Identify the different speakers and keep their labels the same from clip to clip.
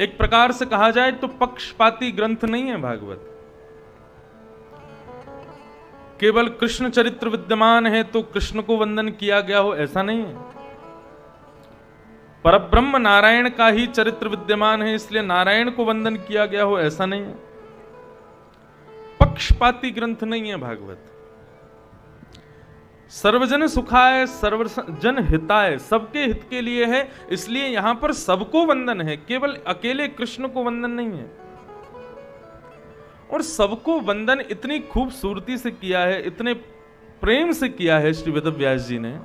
Speaker 1: एक प्रकार से कहा जाए तो पक्षपाती ग्रंथ नहीं है भागवत। केवल कृष्ण चरित्र विद्यमान है तो कृष्ण को वंदन किया गया हो ऐसा नहीं है। परब्रह्म नारायण का ही चरित्र विद्यमान है इसलिए नारायण को वंदन किया गया हो ऐसा नहीं है। पक्षपाती ग्रंथ नहीं है भागवत। सर्वजन सुखाय सर्वजन हिताय, सबके हित के लिए है, इसलिए यहां पर सबको वंदन है, केवल अकेले कृष्ण को वंदन नहीं है। और सबको वंदन इतनी खूबसूरती से किया है, इतने प्रेम से किया है श्री वेदव्यास जी ने।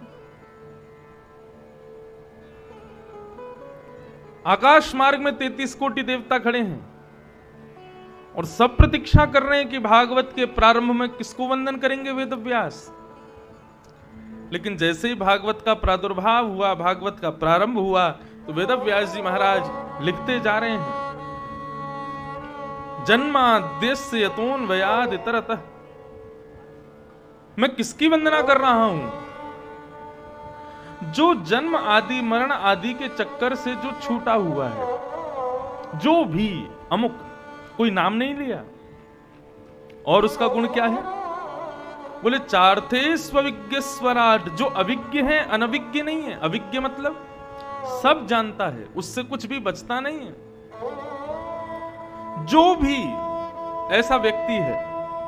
Speaker 1: आकाश मार्ग में 33 कोटि देवता खड़े हैं और सब प्रतीक्षा कर रहे हैं कि भागवत के प्रारंभ में किसको वंदन करेंगे वेदव्यास। लेकिन जैसे ही भागवत का प्रादुर्भाव हुआ, भागवत का प्रारंभ हुआ, तो वेदव्यास जी महाराज लिखते जा रहे हैं, जन्माद्यस्य यतोऽन्वयाद् इतरतः, मैं किसकी वंदना कर रहा हूं? जो जन्म आदि मरण आदि के चक्कर से जो छूटा हुआ है, जो भी अमुक, कोई नाम नहीं लिया। और उसका गुण क्या है? बोले चार्थे स्वविज्ञ स्वराट, जो अविज्ञ है, अनविज्ञ नहीं है। अविज्ञ मतलब सब जानता है, उससे कुछ भी बचता नहीं है। जो भी ऐसा व्यक्ति है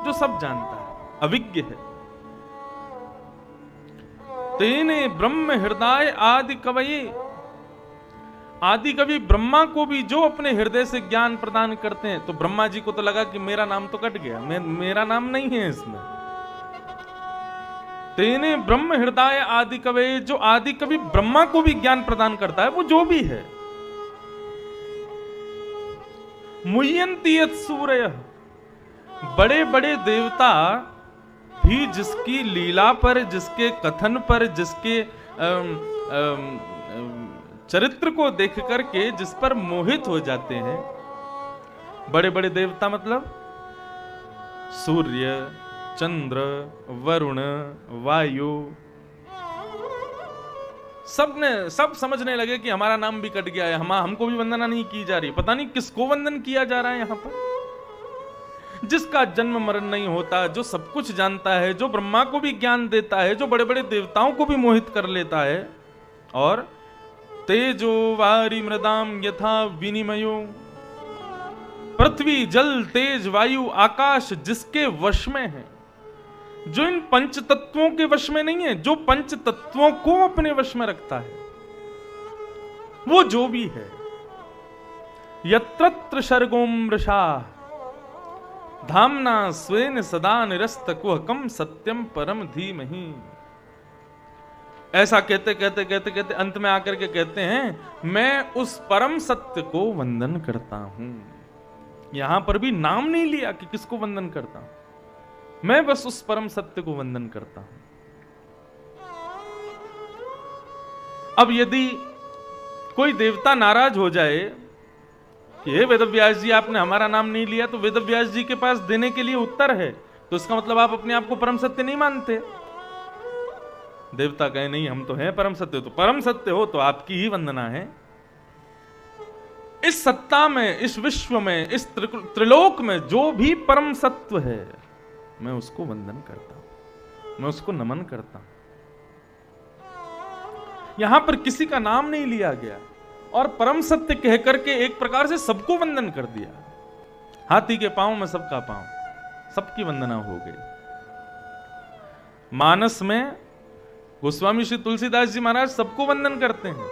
Speaker 1: जो सब जानता है, अविज्ञ है। तेने ब्रह्म हृदय आदि कवये, आदि कवि ब्रह्मा को भी जो अपने हृदय से ज्ञान प्रदान करते हैं। तो ब्रह्मा जी को तो लगा कि मेरा नाम तो कट गया, मेरा नाम नहीं है इसमें। तेने ब्रह्म हृदय आदि कवये, जो आदि कवि ब्रह्मा को भी ज्ञान प्रदान करता है, वो जो भी है। मुह्यन्ति यत् सूरयः, बड़े बड़े देवता भी जिसकी लीला पर, जिसके कथन पर, जिसके चरित्र को देख करके जिस पर मोहित हो जाते हैं। बड़े बड़े देवता मतलब सूर्य, चंद्र, वरुण, वायु, सब समझने लगे कि हमारा नाम भी कट गया है, हमको भी वंदना नहीं की जा रही। पता नहीं किसको वंदन किया जा रहा है यहां पर। जिसका जन्म मरण नहीं होता, जो सब कुछ जानता है, जो ब्रह्मा को भी ज्ञान देता है, जो बड़े बड़े देवताओं को भी मोहित कर लेता है। और तेजो वारी मृदाम यथा विनिमयो, पृथ्वी जल तेज वायु आकाश जिसके वश में है, जो इन पंच तत्वों के वश में नहीं है, जो पंच तत्वों को अपने वश में रखता है, वो जो भी है। यत्रत्र शर्गोमृषा धामना स्वेन सदा निरस्त कुहकम सत्यम परम धीमहि। ऐसा कहते कहते कहते कहते अंत में आकर के कहते हैं, मैं उस परम सत्य को वंदन करता हूं। यहां पर भी नाम नहीं लिया कि किसको वंदन करता हूं, मैं बस उस परम सत्य को वंदन करता हूं। अब यदि कोई देवता नाराज हो जाए कि हे वेदव्यास जी आपने हमारा नाम नहीं लिया, तो वेदव्यास जी के पास देने के लिए उत्तर है, तो इसका मतलब आप अपने आप को परम सत्य नहीं मानते। देवता कहे नहीं हम तो हैं परम सत्य, तो परम सत्य हो तो आपकी ही वंदना है। इस सत्ता में, इस विश्व में, इस त्रिलोक में जो भी परम सत्व है, मैं उसको वंदन करता हूं, मैं उसको नमन करता हूं। यहां पर किसी का नाम नहीं लिया गया और परम सत्य कह करके एक प्रकार से सबको वंदन कर दिया। हाथी के पांव में सबका पांव, सबकी वंदना हो गई। मानस में गोस्वामी श्री तुलसीदास जी महाराज सबको वंदन करते हैं,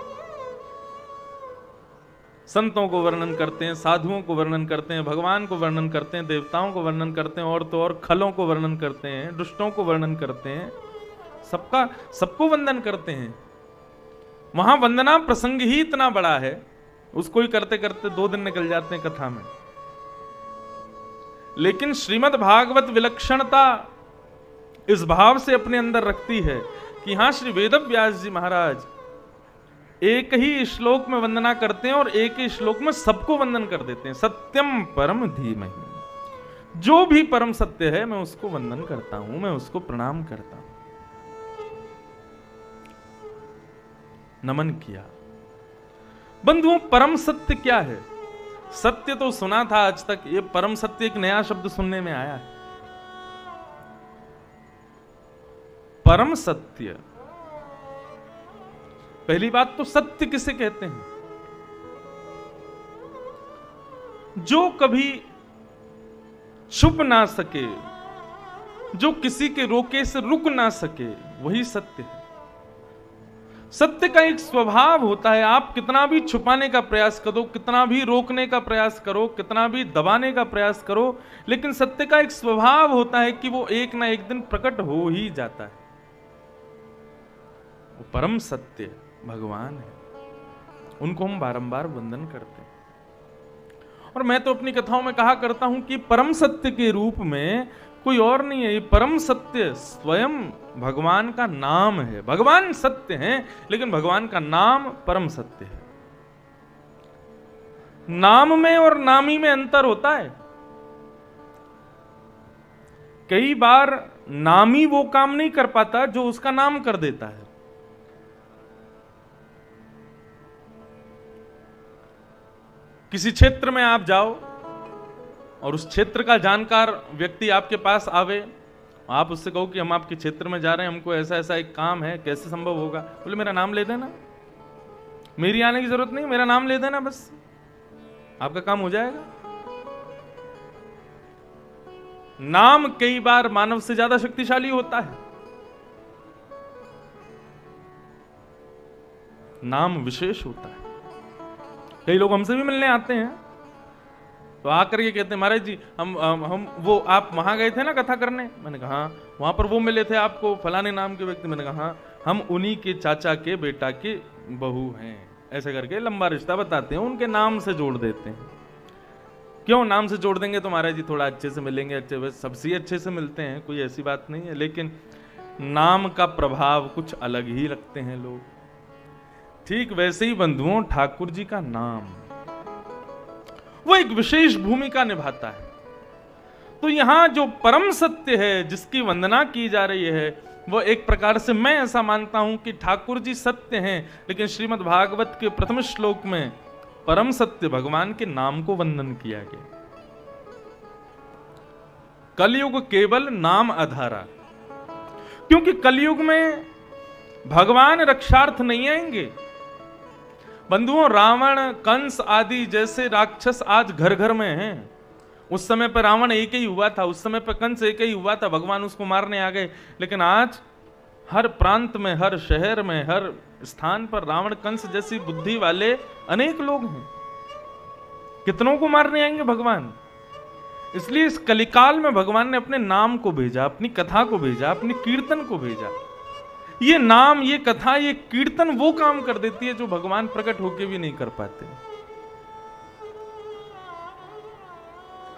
Speaker 1: संतों को वर्णन करते हैं, साधुओं को वर्णन करते हैं, भगवान को वर्णन करते हैं, देवताओं को वर्णन करते हैं, और तो और खलों को वर्णन करते हैं, दुष्टों को वर्णन करते हैं, सबको वंदन करते हैं। वहां वंदना प्रसंग ही इतना बड़ा है, उसको ही करते करते 2 दिन निकल जाते हैं कथा में। लेकिन श्रीमद् भागवत विलक्षणता इस भाव से अपने अंदर रखती है कि हां श्री वेदव्यास जी महाराज एक ही श्लोक में वंदना करते हैं और एक ही श्लोक में सबको वंदन कर देते हैं। सत्यम परम धीमहि, जो भी परम सत्य है मैं उसको वंदन करता हूं, मैं उसको प्रणाम करता हूं, नमन किया। बंधुओं परम सत्य क्या है? सत्य तो सुना था आज तक, ये परम सत्य एक नया शब्द सुनने में आया है। परम सत्य, पहली बात तो सत्य किसे कहते हैं? जो कभी छुप ना सके, जो किसी के रोके से रुक ना सके, वही सत्य है। सत्य का एक स्वभाव होता है, आप कितना भी छुपाने का प्रयास करो, कितना भी रोकने का प्रयास करो, कितना भी दबाने का प्रयास करो, लेकिन सत्य का एक स्वभाव होता है कि वो एक ना एक दिन प्रकट हो ही जाता है। वो परम सत्य भगवान है, उनको हम बारंबार वंदन करते हैं। और मैं तो अपनी कथाओं में कहा करता हूं कि परम सत्य के रूप में कोई और नहीं है। ये परम सत्य स्वयं भगवान का नाम है। भगवान सत्य हैं, लेकिन भगवान का नाम परम सत्य है। नाम में और नामी में अंतर होता है। कई बार नामी वो काम नहीं कर पाता जो उसका नाम कर देता है। किसी क्षेत्र में आप जाओ और उस क्षेत्र का जानकार व्यक्ति आपके पास आवे, आप उससे कहो कि हम आपके क्षेत्र में जा रहे हैं, हमको ऐसा ऐसा एक काम है, कैसे संभव होगा? बोले मेरा नाम ले देना, मेरी आने की जरूरत नहीं, मेरा नाम ले देना, बस आपका काम हो जाएगा। नाम कई बार मानव से ज्यादा शक्तिशाली होता है। नाम विशेष होता है। कई लोग हमसे भी मिलने आते हैं तो आकर के कहते हैं महाराज जी हम वो आप वहां गए थे ना कथा करने? मैंने कहा हाँ। वहां पर वो मिले थे आपको फलाने नाम के व्यक्ति? मैंने कहा हाँ, हम उन्हीं के चाचा के बेटा की बहू हैं। ऐसे करके लंबा रिश्ता बताते हैं, उनके नाम से जोड़ देते हैं। क्यों नाम से जोड़ देंगे तो महाराज जी थोड़ा अच्छे से मिलेंगे, अच्छे वैसे सबसे अच्छे से मिलते हैं, कोई ऐसी बात नहीं है, लेकिन नाम का प्रभाव कुछ अलग ही रखते हैं लोग। ठीक वैसे ही बंधुओं, ठाकुर जी का नाम वो एक विशेष भूमिका निभाता है। तो यहां जो परम सत्य है जिसकी वंदना की जा रही है, वो एक प्रकार से मैं ऐसा मानता हूं कि ठाकुर जी सत्य हैं, लेकिन श्रीमद् भागवत के प्रथम श्लोक में परम सत्य भगवान के नाम को वंदन किया गया। कलयुग केवल नाम आधारा, क्योंकि कलयुग में भगवान रक्षार्थ नहीं आएंगे। बंधुओं, रावण, कंस आदि जैसे राक्षस आज घर घर में हैं। उस समय पर रावण एक ही हुआ था, उस समय पर कंस एक ही हुआ था, भगवान उसको मारने आ गए। लेकिन आज हर प्रांत में, हर शहर में, हर स्थान पर रावण, कंस जैसी बुद्धि वाले अनेक लोग हैं। कितनों को मारने आएंगे भगवान? इसलिए इस कलिकाल में भगवान ने अपने नाम को भेजा, अपनी कथा को भेजा, अपनी कीर्तन को भेजा। ये नाम, ये कथा, ये कीर्तन वो काम कर देती है जो भगवान प्रकट होके भी नहीं कर पाते।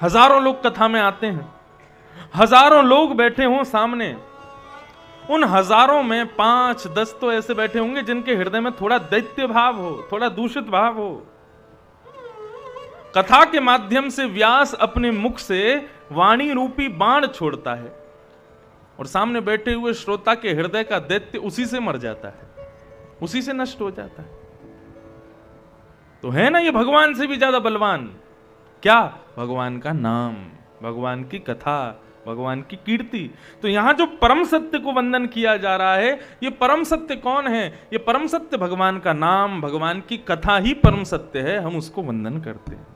Speaker 1: हजारों लोग कथा में आते हैं, हजारों लोग बैठे हों सामने, उन हजारों में 5-10 तो ऐसे बैठे होंगे जिनके हृदय में थोड़ा दैत्य भाव हो, थोड़ा दूषित भाव हो। कथा के माध्यम से व्यास अपने मुख से वाणी रूपी बाण छोड़ता है और सामने बैठे हुए श्रोता के हृदय का दैत्य उसी से मर जाता है, उसी से नष्ट हो जाता है। तो है ना ये भगवान से भी ज्यादा बलवान क्या? भगवान का नाम, भगवान की कथा, भगवान की कीर्ति। तो यहां जो परम सत्य को वंदन किया जा रहा है, ये परम सत्य कौन है? ये परम सत्य भगवान का नाम, भगवान की कथा ही परम सत्य है। हम उसको वंदन करते हैं।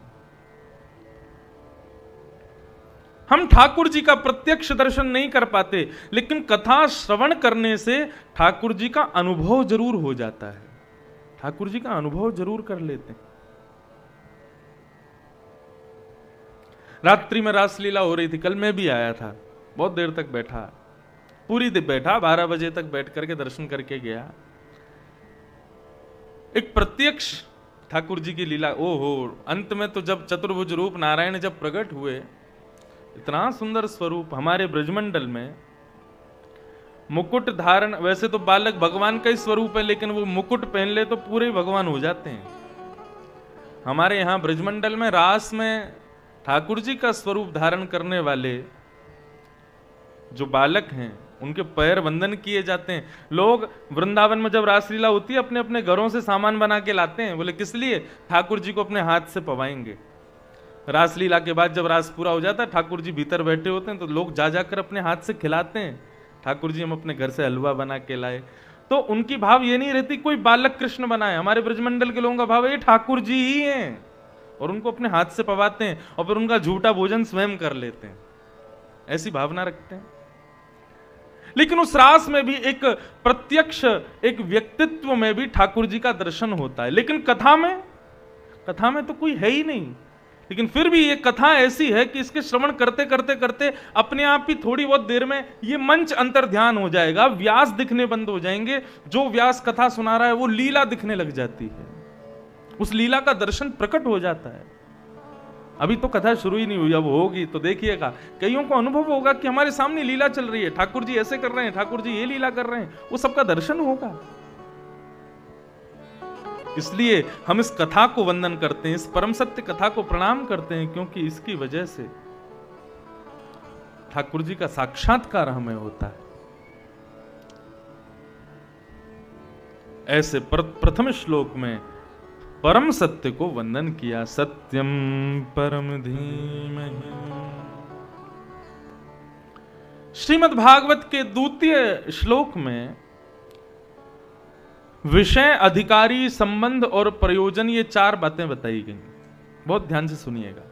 Speaker 1: हम ठाकुर जी का प्रत्यक्ष दर्शन नहीं कर पाते, लेकिन कथा श्रवण करने से ठाकुर जी का अनुभव जरूर हो जाता है। ठाकुर जी का अनुभव जरूर कर लेते हैं। रात्रि में रासलीला हो रही थी, कल मैं भी आया था, बहुत देर तक बैठा, पूरी दिन बैठा, 12 बजे तक बैठ करके दर्शन करके गया। एक प्रत्यक्ष ठाकुर जी की लीला, ओहो! अंत में तो जब चतुर्भुज रूप नारायण जब प्रकट हुए, इतना सुंदर स्वरूप हमारे ब्रजमंडल में, मुकुट धारण, वैसे तो बालक भगवान का ही स्वरूप है, लेकिन वो मुकुट पहन ले तो पूरे भगवान हो जाते हैं। हमारे यहां ब्रजमंडल में रास में ठाकुर जी का स्वरूप धारण करने वाले जो बालक हैं, उनके पैर वंदन किए जाते हैं। लोग वृंदावन में जब रासलीला होती है, अपने अपने घरों से सामान बना के लाते हैं। बोले किस लिए? ठाकुर जी को अपने हाथ से पवाएंगे। रासलीला के बाद जब रास पूरा हो जाता है, ठाकुर जी भीतर बैठे होते हैं, तो लोग जा जाकर अपने हाथ से खिलाते हैं, ठाकुर जी हम अपने घर से हलवा बना के लाए। तो उनकी भाव ये नहीं रहती कोई बालक कृष्ण बनाए, हमारे ब्रजमंडल के लोगों का भाव है ये ठाकुर जी ही हैं, और उनको अपने हाथ से पवाते हैं और फिर उनका झूठा भोजन स्वयं कर लेते हैं, ऐसी भावना रखते हैं। लेकिन उस रास में भी एक प्रत्यक्ष, एक व्यक्तित्व में भी ठाकुर जी का दर्शन होता है। लेकिन कथा में तो कोई है ही नहीं। लेकिन फिर भी ये कथा ऐसी है कि इसके श्रवण करते करते करते अपने आप ही थोड़ी बहुत देर में ये मंच अंतर ध्यान हो जाएगा, व्यास दिखने बंद हो जाएंगे, जो व्यास कथा सुना रहा है वो लीला दिखने लग जाती है, उस लीला का दर्शन प्रकट हो जाता है। अभी तो कथा शुरू ही नहीं हुई, अब होगी तो देखिएगा, कईयों को अनुभव होगा कि हमारे सामने लीला चल रही है, ठाकुर जी ऐसे कर रहे हैं, ठाकुर जी ये लीला कर रहे हैं, वो सबका दर्शन होगा। इसलिए हम इस कथा को वंदन करते हैं, इस परम सत्य कथा को प्रणाम करते हैं, क्योंकि इसकी वजह से ठाकुर जी का साक्षात्कार हमें होता है। ऐसे प्रथम श्लोक में परम सत्य को वंदन किया, सत्यम परम धीमहि। श्रीमद् भागवत के द्वितीय श्लोक में विषय, अधिकारी, संबंध और प्रयोजन, ये 4 बातें बताई गई। बहुत ध्यान से सुनिएगा।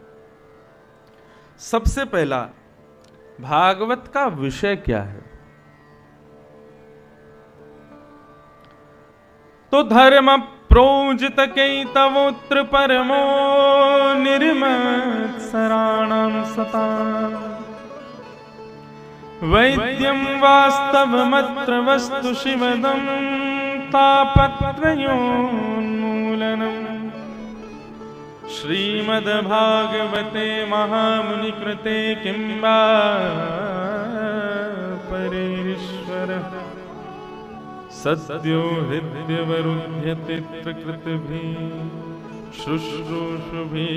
Speaker 1: सबसे पहला, भागवत का विषय क्या है? तो धर्म प्रोजित कैतवोत्र परमो निर्मत्सराणां सता वैद्यं वास्तवमत्र वस्तु शिवदं तापत्रयोन्मूलनम्। श्रीमद्भागवते महामुनिकृते किं वा परेश्वरः सद्यो हृद्यवरुध्यते प्रकृतिभिः शुश्रूषुभिः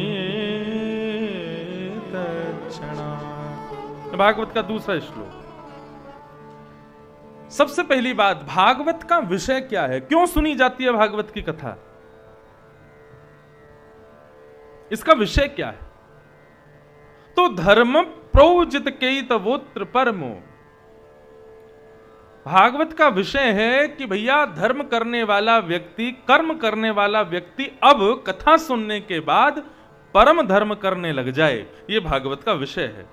Speaker 1: तत्क्षणात्। भागवत का दूसरा श्लोक। सबसे पहली बात, भागवत का विषय क्या है? क्यों सुनी जाती है भागवत की कथा? इसका विषय क्या है? तो धर्म प्रोजित कैतवोत्र परमो, भागवत का विषय है कि भैया धर्म करने वाला व्यक्ति, कर्म करने वाला व्यक्ति अब कथा सुनने के बाद परम धर्म करने लग जाए, यह भागवत का विषय है।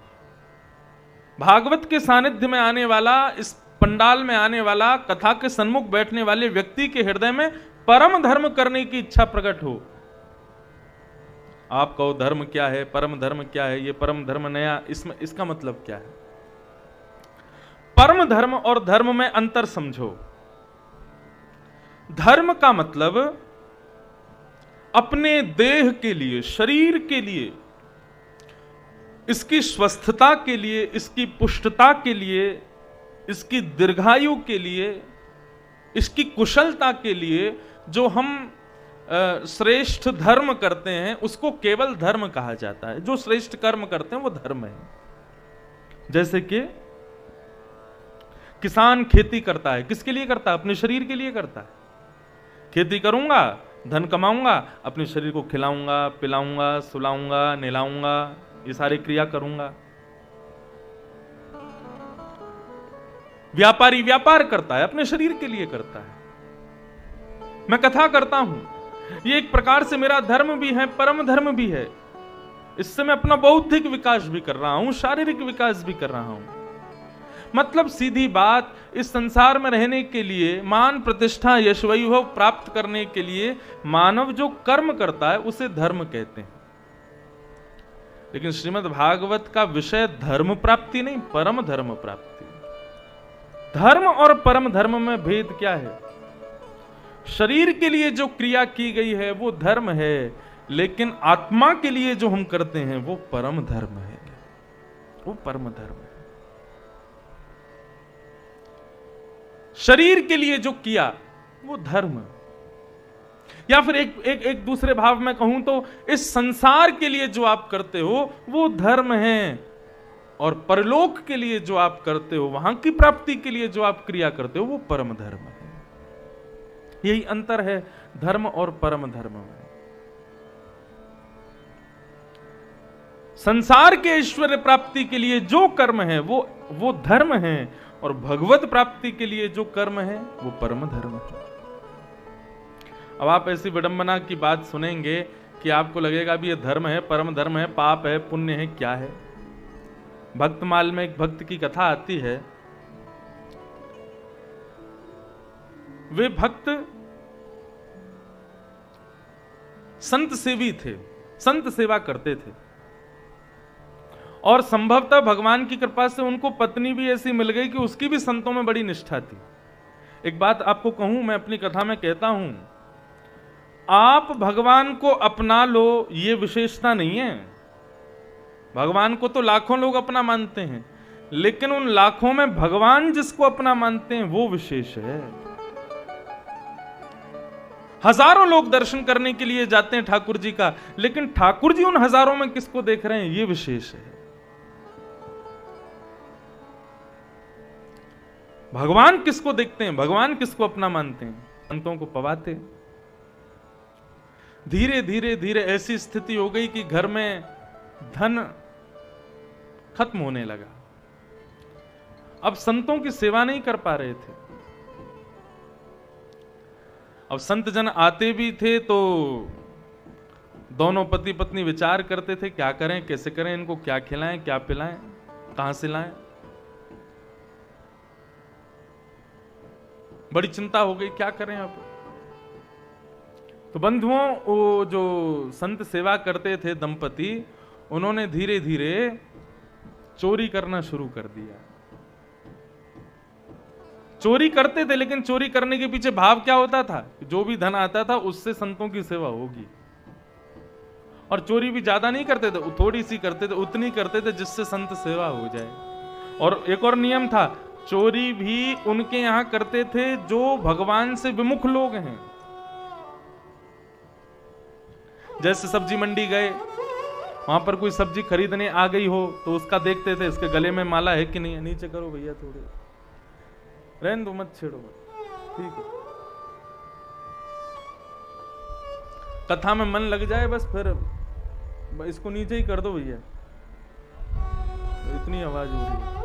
Speaker 1: भागवत के सानिध्य में आने वाला, इस पंडाल में आने वाला, कथा के सन्मुख बैठने वाले व्यक्ति के हृदय में परम धर्म करने की इच्छा प्रकट हो। आप कहो धर्म क्या है, परम धर्म क्या है, ये परम धर्म नया, इसमें इसका मतलब क्या है? परम धर्म और धर्म में अंतर समझो। धर्म का मतलब अपने देह के लिए, शरीर के लिए, इसकी स्वस्थता के लिए, इसकी पुष्टता के लिए, इसकी दीर्घायु के लिए, इसकी कुशलता के लिए जो हम श्रेष्ठ धर्म करते हैं उसको केवल धर्म कहा जाता है। जो श्रेष्ठ कर्म करते हैं वो धर्म है। जैसे कि किसान खेती करता है, किसके लिए करता है? अपने शरीर के लिए करता है। खेती करूंगा, धन कमाऊंगा, अपने शरीर को खिलाऊंगा, पिलाऊंगा, सुलाऊंगा, नहलाऊंगा, ये सारी क्रिया करूंगा। व्यापारी व्यापार करता है, अपने शरीर के लिए करता है। मैं कथा करता हूं, ये एक प्रकार से मेरा धर्म भी है, परम धर्म भी है। इससे मैं अपना बौद्धिक विकास भी कर रहा हूं, शारीरिक विकास भी कर रहा हूं। मतलब सीधी बात, इस संसार में रहने के लिए, मान प्रतिष्ठा यश वैभव प्राप्त करने के लिए मानव जो कर्म करता है उसे धर्म कहते हैं। लेकिन श्रीमद् भागवत का विषय धर्म प्राप्ति नहीं, परम धर्म प्राप्ति। धर्म और परम धर्म में भेद क्या है? शरीर के लिए जो क्रिया की गई है वो धर्म है, लेकिन आत्मा के लिए जो हम करते हैं वो परम धर्म है, वो परम धर्म है। शरीर के लिए जो किया वो धर्म, या फिर एक दूसरे भाव में कहूं तो इस संसार के लिए जो आप करते हो वो धर्म है, और परलोक के लिए जो आप करते हो, वहां की प्राप्ति के लिए जो आप क्रिया करते हो वो परम धर्म है। यही अंतर है धर्म और परम धर्म में। संसार के ऐश्वर्य प्राप्ति के लिए जो कर्म है वो धर्म है, और भगवत प्राप्ति के लिए जो कर्म है वो परम धर्म है। अब आप ऐसी विडंबना की बात सुनेंगे कि आपको लगेगा भी ये धर्म है, परम धर्म है, पाप है, पुण्य है, क्या है। भक्तमाल में एक भक्त की कथा आती है। वे भक्त संत सेवी थे, संत सेवा करते थे, और संभवतः भगवान की कृपा से उनको पत्नी भी ऐसी मिल गई कि उसकी भी संतों में बड़ी निष्ठा थी। एक बात आपको कहूं, मैं अपनी कथा में कहता हूं, आप भगवान को अपना लो ये विशेषता नहीं है। भगवान को तो लाखों लोग अपना मानते हैं, लेकिन उन लाखों में भगवान जिसको अपना मानते हैं वो विशेष है। हजारों लोग दर्शन करने के लिए जाते हैं ठाकुर जी का, लेकिन ठाकुर जी उन हजारों में किसको देख रहे हैं ये विशेष है। भगवान किसको देखते हैं, भगवान किसको अपना मानते हैं, संतों को पवाते। धीरे धीरे धीरे ऐसी स्थिति हो गई कि घर में धन खत्म होने लगा। अब संतों की सेवा नहीं कर पा रहे थे। अब संत जन आते भी थे तो दोनों पति पत्नी विचार करते थे क्या करें, कैसे करें, इनको क्या खिलाएं, क्या पिलाएं, कहां से लाएं। बड़ी चिंता हो गई, क्या करें अब। तो बंधुओं, वो जो संत सेवा करते थे दंपति, उन्होंने धीरे धीरे चोरी करना शुरू कर दिया। चोरी करते थे, लेकिन चोरी करने के पीछे भाव क्या होता था, जो भी धन आता था उससे संतों की सेवा होगी। और चोरी भी ज्यादा नहीं करते थे, थोड़ी सी करते थे, उतनी करते थे जिससे संत सेवा हो जाए। और एक और नियम था, चोरी भी उनके यहां करते थे जो भगवान से विमुख लोग हैं। जैसे सब्जी मंडी गए, वहां पर कोई सब्जी खरीदने आ गई हो तो उसका देखते थे इसके गले में माला है कि नहीं है, नीचे करो भैया थोड़े, रहने दो, मत छेड़ो, ठीक है। कथा में मन लग जाए बस, फिर इसको नीचे ही कर दो भैया, तो इतनी आवाज हो रही है।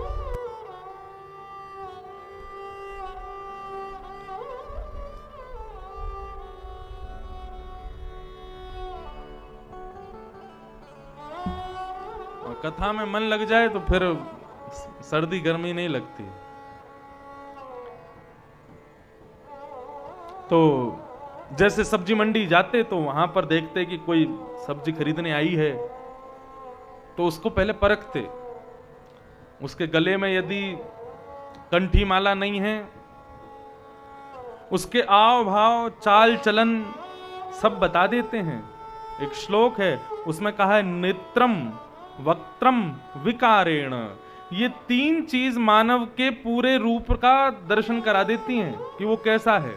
Speaker 1: कथा में मन लग जाए तो फिर सर्दी गर्मी नहीं लगती। तो जैसे सब्जी मंडी जाते तो वहां पर देखते कि कोई सब्जी खरीदने आई है तो उसको पहले परखते, उसके गले में यदि कंठी माला नहीं है, उसके आव भाव चाल चलन सब बता देते हैं। एक श्लोक है उसमें कहा है, नेत्रम वक्त्रम विकारेण। ये तीन चीज मानव के पूरे रूप का दर्शन करा देती हैं कि वो कैसा है।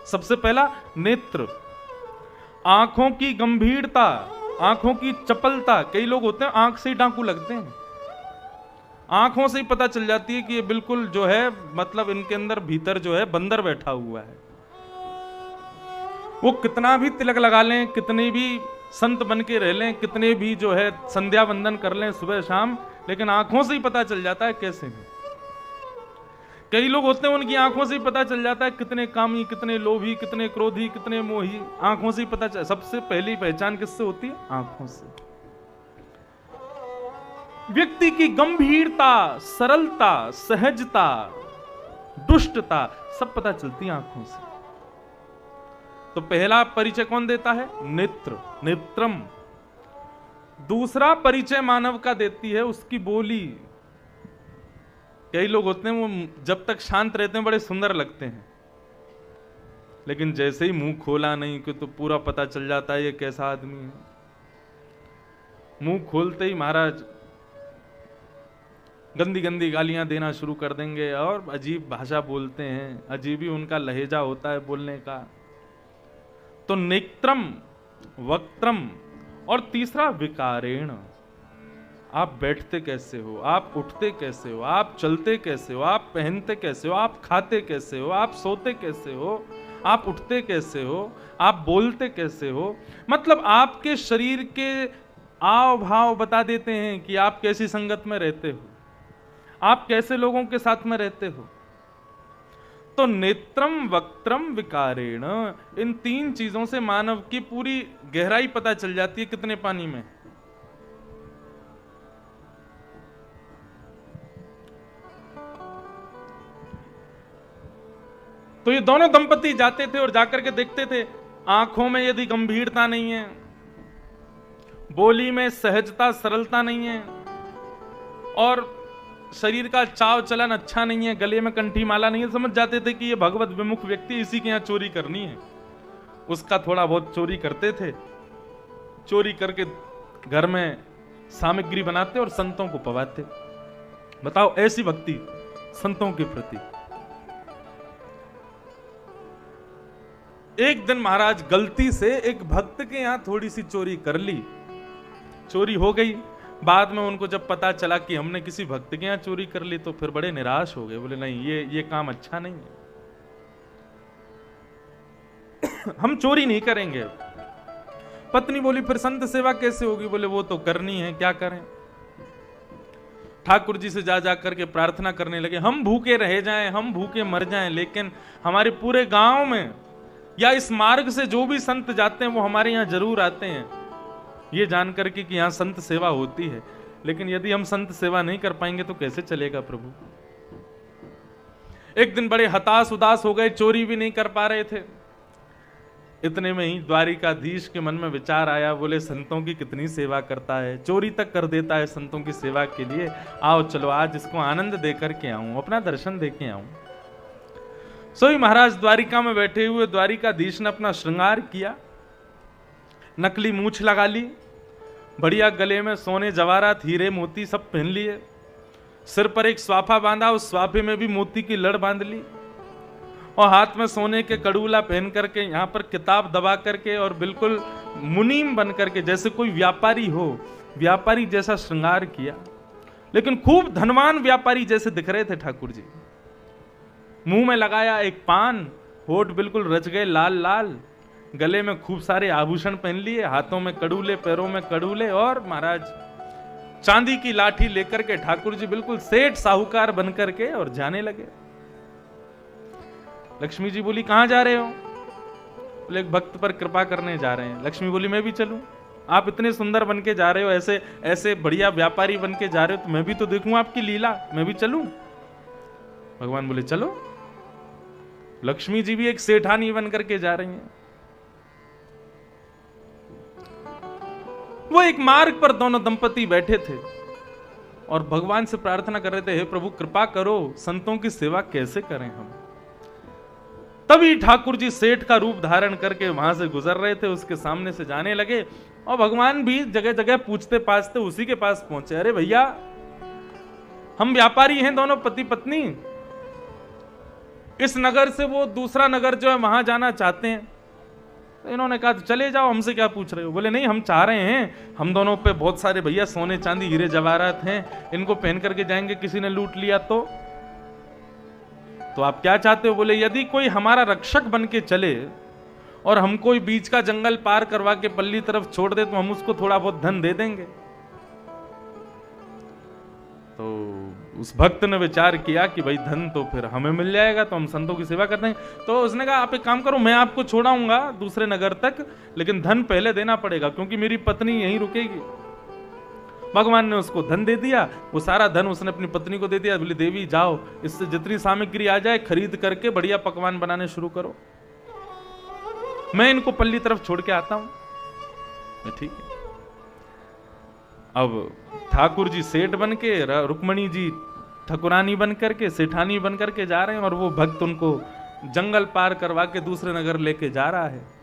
Speaker 1: सबसे पहला नेत्र, आंखों की गंभीरता, आंखों की चपलता। कई लोग होते हैं आंख से ही डाकू लगते हैं, आंखों से ही पता चल जाती है कि ये बिल्कुल जो है, मतलब इनके अंदर भीतर जो है बंदर बैठा हुआ है। वो कितना भी तिलक लगा लें, कितने भी संत बन के रह लें, कितने भी जो है संध्या वंदन कर लें सुबह शाम, लेकिन आंखों से ही पता चल जाता है कैसे हैं। कई लोग होते हैं उनकी आंखों से ही पता चल जाता है कितने कामी, कितने लोभी, कितने क्रोधी, कितने मोही। आंखों से ही पता चल, सबसे पहली पहचान किससे होती है? आंखों से। व्यक्ति की गंभीरता, सरलता, सहजता, दुष्टता सब पता चलती है आंखों से। तो पहला परिचय कौन देता है? नेत्र, नेत्रम। दूसरा परिचय मानव का देती है उसकी बोली। कई लोग होते हैं वो जब तक शांत रहते हैं बड़े सुंदर लगते हैं, लेकिन जैसे ही मुंह खोला नहीं कि तो पूरा पता चल जाता है ये कैसा आदमी है। मुंह खोलते ही महाराज गंदी गंदी गालियां देना शुरू कर देंगे और अजीब भाषा बोलते हैं, अजीब ही उनका लहजा होता है बोलने का। तो नेत्रम, वक्त्रम, और तीसरा विकारेण। आप बैठते कैसे हो, आप उठते कैसे हो, आप चलते कैसे हो, आप पहनते कैसे हो, आप खाते कैसे हो, आप सोते कैसे हो, आप उठते कैसे हो, आप बोलते कैसे हो। मतलब आपके शरीर के आव भाव बता देते हैं कि आप कैसी संगत में रहते हो, आप कैसे लोगों के साथ में रहते हो। तो नेत्रम वक्त्रम विकारेण, इन तीन चीजों से मानव की पूरी गहराई पता चल जाती है कितने पानी में। तो ये दोनों दंपति जाते थे और जाकर के देखते थे, आंखों में यदि गंभीरता नहीं है, बोली में सहजता सरलता नहीं है, और शरीर का चाव चलन अच्छा नहीं है, गले में कंठी माला नहीं है, समझ जाते थे कि ये भगवत विमुख व्यक्ति, इसी के यहां चोरी करनी है। उसका थोड़ा बहुत चोरी करते थे, चोरी करके घर में सामग्री बनाते और संतों को पवाते। बताओ, ऐसी भक्ति संतों के प्रति। एक दिन महाराज गलती से एक भक्त के यहां थोड़ी सी चोरी कर ली, चोरी हो गई। बाद में उनको जब पता चला कि हमने किसी भक्त के यहां चोरी कर ली तो फिर बड़े निराश हो गए, बोले नहीं, ये काम अच्छा नहीं है, हम चोरी नहीं करेंगे। पत्नी बोली फिर संत सेवा कैसे होगी? बोले वो तो करनी है, क्या करें। ठाकुर जी से जा जा करके प्रार्थना करने लगे, हम भूखे रह जाएं, हम भूखे मर जाएं, लेकिन हमारे पूरे गांव में या इस मार्ग से जो भी संत जाते हैं वो हमारे यहां जरूर आते हैं, ये जान करके कि यहां संत सेवा होती है। लेकिन यदि हम संत सेवा नहीं कर पाएंगे तो कैसे चलेगा प्रभु। एक दिन बड़े हताश उदास हो गए, चोरी भी नहीं कर पा रहे थे। इतने में ही द्वारिकाधीश के मन में विचार आया, बोले संतों की कितनी सेवा करता है, चोरी तक कर देता है संतों की सेवा के लिए, आओ चलो आज इसको आनंद दे करके आऊं, अपना दर्शन दे के आऊं। सोई महाराज द्वारिका में बैठे हुए द्वारिकाधीश ने अपना श्रृंगार किया, नकली मूछ लगा ली, बढ़िया गले में सोने जवाहरात हीरे मोती सब पहन लिए, सिर पर एक स्वाफा बांधा, उस स्वाफे में भी मोती की लड़ बांध ली, और हाथ में सोने के कड़ूला पहन करके, यहां पर किताब दबा करके, और बिल्कुल मुनीम बन करके जैसे कोई व्यापारी हो, व्यापारी जैसा श्रृंगार किया। लेकिन खूब धनवान व्यापारी जैसे दिख रहे थे ठाकुर जी। मुंह में लगाया एक पान, होठ बिल्कुल रच गए लाल लाल, गले में खूब सारे आभूषण पहन लिए, हाथों में कड़ूले, पैरों में कड़ूले, और महाराज चांदी की लाठी लेकर के ठाकुर जी बिल्कुल सेठ साहूकार बन करके और जाने लगे। लक्ष्मी जी बोली कहां जा रहे हो? बोले एक भक्त पर कृपा करने जा रहे हैं। लक्ष्मी बोली मैं भी चलूं? आप इतने सुंदर बन के जा रहे हो, ऐसे ऐसे बढ़िया व्यापारी बन के जा रहे हो, तो मैं भी तो देखूं आपकी लीला, मैं भी चलूं? भगवान बोले चलो। लक्ष्मी जी भी एक सेठानी बन करके जा रही हैं। वो एक मार्ग पर दोनों दंपति बैठे थे और भगवान से प्रार्थना कर रहे थे, हे प्रभु कृपा करो, संतों की सेवा कैसे करें हम। तभी ठाकुर जी सेठ का रूप धारण करके वहां से गुजर रहे थे, उसके सामने से जाने लगे, और भगवान भी जगह जगह पूछते पाछते उसी के पास पहुंचे, अरे भैया हम व्यापारी हैं दोनों पति पत्नी, इस नगर से वो दूसरा नगर जो है वहां जाना चाहते हैं। तो इन्होंने कहा चले जाओ, हमसे क्या पूछ रहे हो? बोले नहीं, हम चाह रहे हैं, हम दोनों पे बहुत सारे भैया सोने चांदी हीरे जवाहरात हैं, इनको पहन करके जाएंगे, किसी ने लूट लिया तो आप क्या चाहते हो? बोले यदि कोई हमारा रक्षक बन के चले और हमको बीच का जंगल पार करवा के पल्ली तरफ छोड़ दे तो हम उसको थोड़ा बहुत धन दे देंगे। तो उस भक्त ने विचार किया कि भाई धन तो फिर हमें मिल जाएगा, तो हम संतों की सेवा करते हैं। तो उसने कहा आप एक काम करो, मैं आपको छोड़ाऊंगा दूसरे नगर तक, लेकिन धन पहले देना पड़ेगा क्योंकि मेरी पत्नी यहीं रुकेगी। भगवान ने उसको धन दे दिया, वो सारा धन उसने अपनी पत्नी को दे दिया। बोली देवी जाओ, इससे जितनी सामग्री आ जाए खरीद करके बढ़िया पकवान बनाने शुरू करो, मैं इनको पल्ली तरफ छोड़ के आता हूं। ठीक है। अब ठाकुर जी सेठ बन के, रुक्मणी जी ठकुरानी बन करके, सेठानी बन करके जा रहे हैं, और वो भक्त उनको जंगल पार करवा के दूसरे नगर लेके जा रहा है।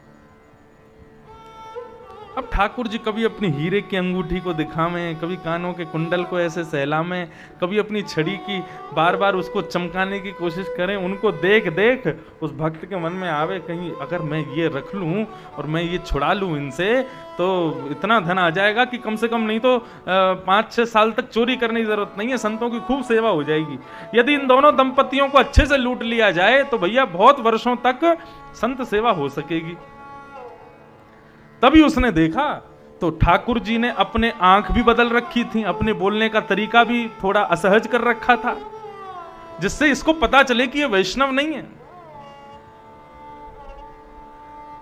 Speaker 1: अब ठाकुर जी कभी अपनी हीरे की अंगूठी को दिखावें, कभी कानों के कुंडल को ऐसे सहलावें, कभी अपनी छड़ी की बार बार उसको चमकाने की कोशिश करें। उनको देख देख उस भक्त के मन में आवे, कहीं अगर मैं ये रख लूं और मैं ये छुड़ा लूं इनसे तो इतना धन आ जाएगा कि कम से कम नहीं तो 5-6 साल तक चोरी करने की जरूरत नहीं है, संतों की खूब सेवा हो जाएगी। यदि इन दोनों दंपतियों को अच्छे से लूट लिया जाए तो भैया बहुत वर्षों तक संत सेवा हो सकेगी। तभी उसने देखा तो ठाकुर जी ने अपने आंख भी बदल रखी थी, अपने बोलने का तरीका भी थोड़ा असहज कर रखा था, जिससे इसको पता चले कि ये वैष्णव नहीं है।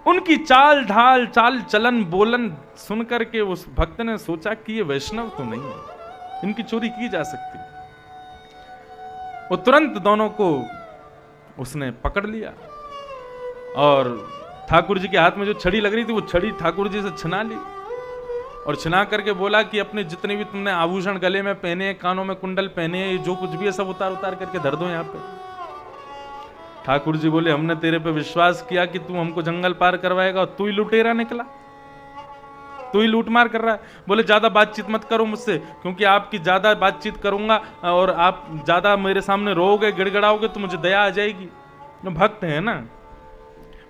Speaker 1: उनकी चाल ढाल, चाल चलन, बोलन सुन करके उस भक्त ने सोचा कि ये वैष्णव तो नहीं है, इनकी चोरी की जा सकती। वो तुरंत दोनों को उसने पकड़ लिया और ठाकुर जी के हाथ में जो छड़ी लग रही थी वो छड़ी ठाकुर जी से छिना ली और छिना करके बोला कि अपने जितने भी तुमने आभूषण गले में पहने, कानों में कुंडल पहने, जो कुछ भी है सब उतार उतार करके धर दो यहाँ पे। ठाकुर जी बोले हमने तेरे पे विश्वास किया कि तू हमको जंगल पार करवाएगा और तू ही लुटेरा निकला, तू ही लूटमार कर रहा है। बोले ज्यादा बातचीत मत करो मुझसे, क्योंकि आपकी ज्यादा बातचीत करूंगा और आप ज्यादा मेरे सामने रोओगे, गिड़गिड़ाओगे तो मुझे दया आ जाएगी। भक्त है ना,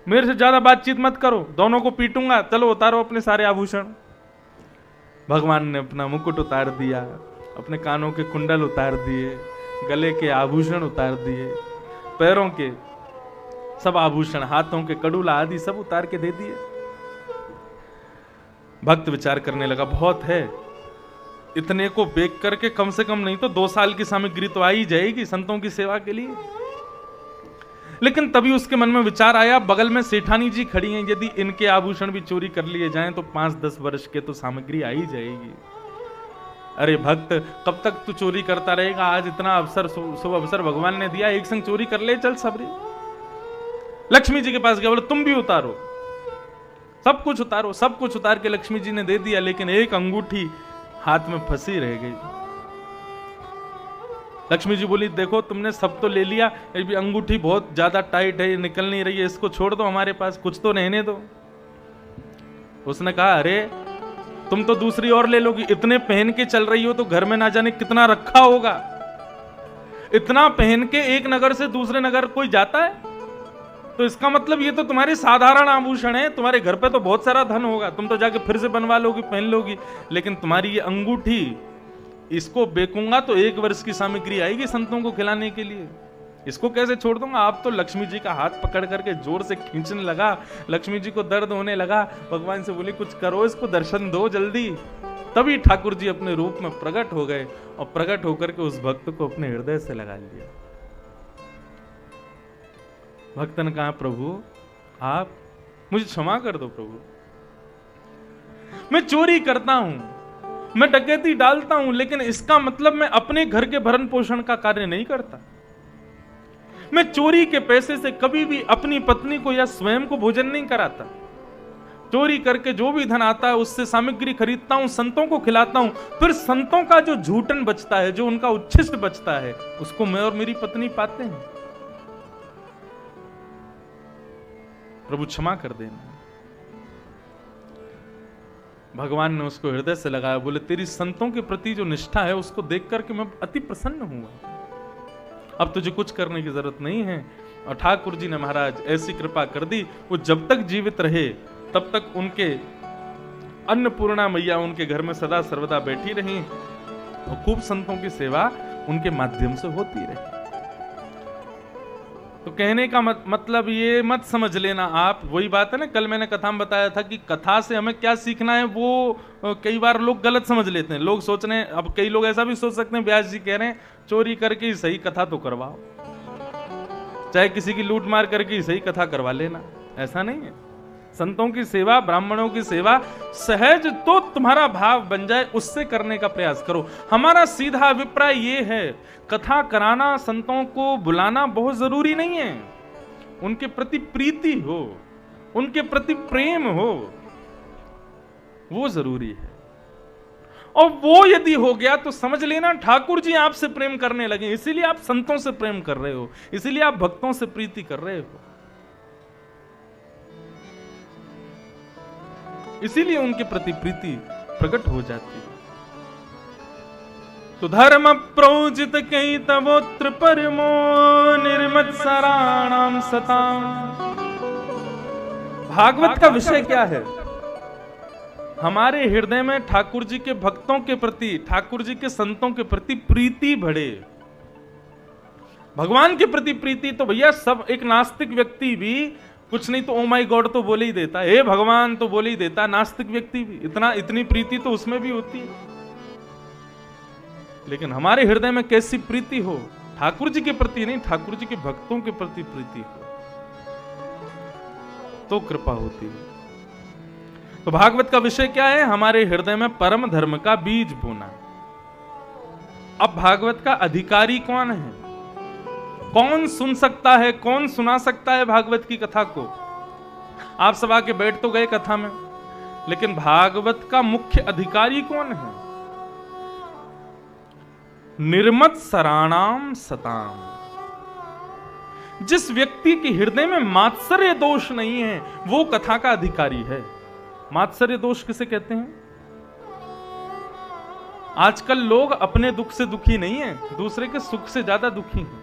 Speaker 1: मेरे से ज्यादा बातचीत मत करो, दोनों को पीटूंगा, चलो उतारो अपने सारे आभूषण। भगवान ने अपना मुकुट उतार दिया, अपने कानों के कुंडल उतार दिए, गले के आभूषण उतार दिए, पैरों के सब आभूषण, हाथों के कड़ूला आदि सब उतार के दे दिए। भक्त विचार करने लगा बहुत है, इतने को बेच करके कम से कम नहीं तो 2 साल की सामग्री तो आ ही जाएगी संतों की सेवा के लिए। लेकिन तभी उसके मन में विचार आया, बगल में सेठानी जी खड़ी हैं, यदि इनके आभूषण भी चोरी कर लिए जाएं तो 5-10 वर्ष के तो सामग्री आ ही जाएगी। अरे भक्त कब तक तू चोरी करता रहेगा, आज इतना अवसर, शुभ अवसर भगवान ने दिया, एक संग चोरी कर ले, चल सबरी। लक्ष्मी जी के पास गया, बोले तुम भी उतारो, सब कुछ उतारो। सब कुछ उतार के लक्ष्मी जी ने दे दिया, लेकिन एक अंगूठी हाथ में फंसी रह गई। लक्ष्मी जी बोली देखो तुमने सब तो ले लिया, ये भी अंगूठी बहुत ज्यादा टाइट है, ये निकल नहीं रही है, इसको छोड़ दो हमारे पास, कुछ तो रहने दो। उसने कहा अरे तुम तो दूसरी और ले लोगी, इतने पहन के चल रही हो तो घर में ना जाने कितना रखा होगा। इतना पहन के एक नगर से दूसरे नगर कोई जाता है? तो इसका मतलब ये तो तुम्हारे साधारण आभूषण है, तुम्हारे घर पे तो बहुत सारा धन होगा, तुम तो जाके फिर से बनवा लोगी, पहन लोगी, लेकिन तुम्हारी ये अंगूठी, इसको बेचूंगा तो 1 वर्ष की सामग्री आएगी संतों को खिलाने के लिए, इसको कैसे छोड़ दूंगा। आप तो लक्ष्मी जी का हाथ पकड़ करके जोर से खींचने लगा, लक्ष्मी जी को दर्द होने लगा। भगवान से बोली कुछ करो, इसको दर्शन दो जल्दी। तभी ठाकुर जी अपने रूप में प्रकट हो गए और प्रकट होकर के उस भक्त को अपने हृदय से लगा लिया। भक्त ने कहा प्रभु आप मुझे क्षमा कर दो प्रभु, मैं चोरी करता हूं, मैं डकैती डालता हूं, लेकिन इसका मतलब मैं अपने घर के भरण पोषण का कार्य नहीं करता। मैं चोरी के पैसे से कभी भी अपनी पत्नी को या स्वयं को भोजन नहीं कराता। चोरी करके जो भी धन आता है उससे सामग्री खरीदता हूं, संतों को खिलाता हूं, फिर संतों का जो झूठन बचता है, जो उनका उच्छिष्ट बचता है, उसको मैं और मेरी पत्नी पाते हैं। प्रभु क्षमा कर देना। भगवान ने उसको हृदय से लगाया, बोले तेरी संतों के प्रति जो निष्ठा है उसको देख करके मैं अति प्रसन्न हुआ, अब तुझे कुछ करने की जरूरत नहीं है। और ठाकुर जी ने महाराज ऐसी कृपा कर दी, वो जब तक जीवित रहे तब तक उनके अन्नपूर्णा मैया उनके घर में सदा सर्वदा बैठी रही और खूब संतों की सेवा उनके माध्यम से होती रही। तो कहने का मतलब ये मत समझ लेना आप, वही बात है ना, कल मैंने कथा में बताया था कि कथा से हमें क्या सीखना है वो कई बार लोग गलत समझ लेते हैं। लोग सोच रहे हैं, अब कई लोग ऐसा भी सोच सकते हैं, व्यास जी कह रहे हैं चोरी करके ही सही कथा तो करवाओ, चाहे किसी की लूट मार करके ही सही कथा करवा लेना। ऐसा नहीं है। संतों की सेवा, ब्राह्मणों की सेवा सहज तो तुम्हारा भाव बन जाए उससे करने का प्रयास करो। हमारा सीधा अभिप्राय ये है, कथा कराना, संतों को बुलाना बहुत जरूरी नहीं है। उनके प्रति प्रीति हो, उनके प्रति प्रेम हो, वो जरूरी है। और वो यदि हो गया तो समझ लेना ठाकुर जी आपसे प्रेम करने लगे, इसीलिए आप संतों से प्रेम कर रहे हो, इसीलिए आप भक्तों से प्रीति कर रहे हो, इसीलिए उनके प्रति प्रीति प्रकट हो जाती है। तो धर्म प्रोजित कई तवोत्र परमो निर्मत्सराणाम सताम। भागवत का विषय क्या है? हमारे हृदय में ठाकुर जी के भक्तों के प्रति, ठाकुर जी के संतों के प्रति प्रीति बढ़े। भगवान के प्रति प्रीति तो भैया सब, एक नास्तिक व्यक्ति भी कुछ नहीं तो ओ माई गॉड तो बोले ही देता, हे भगवान तो बोले ही देता। नास्तिक व्यक्ति भी इतनी प्रीति तो उसमें भी होती है। लेकिन हमारे हृदय में कैसी प्रीति हो, ठाकुर जी के प्रति नहीं, ठाकुर जी के भक्तों के प्रति प्रीति हो, तो कृपा होती है। तो भागवत का विषय क्या है? हमारे हृदय में परम धर्म का बीज बोना। अब भागवत का अधिकारी कौन है? कौन सुन सकता है, कौन सुना सकता है भागवत की कथा को? आप सब आके बैठ तो गए कथा में, लेकिन भागवत का मुख्य अधिकारी कौन है? निर्मत सराणाम सताम। जिस व्यक्ति के हृदय में मात्सर्य दोष नहीं है, वो कथा का अधिकारी है। मात्सर्य दोष किसे कहते हैं? आजकल लोग अपने दुख से दुखी नहीं है, दूसरे के सुख से ज्यादा दुखी हैं।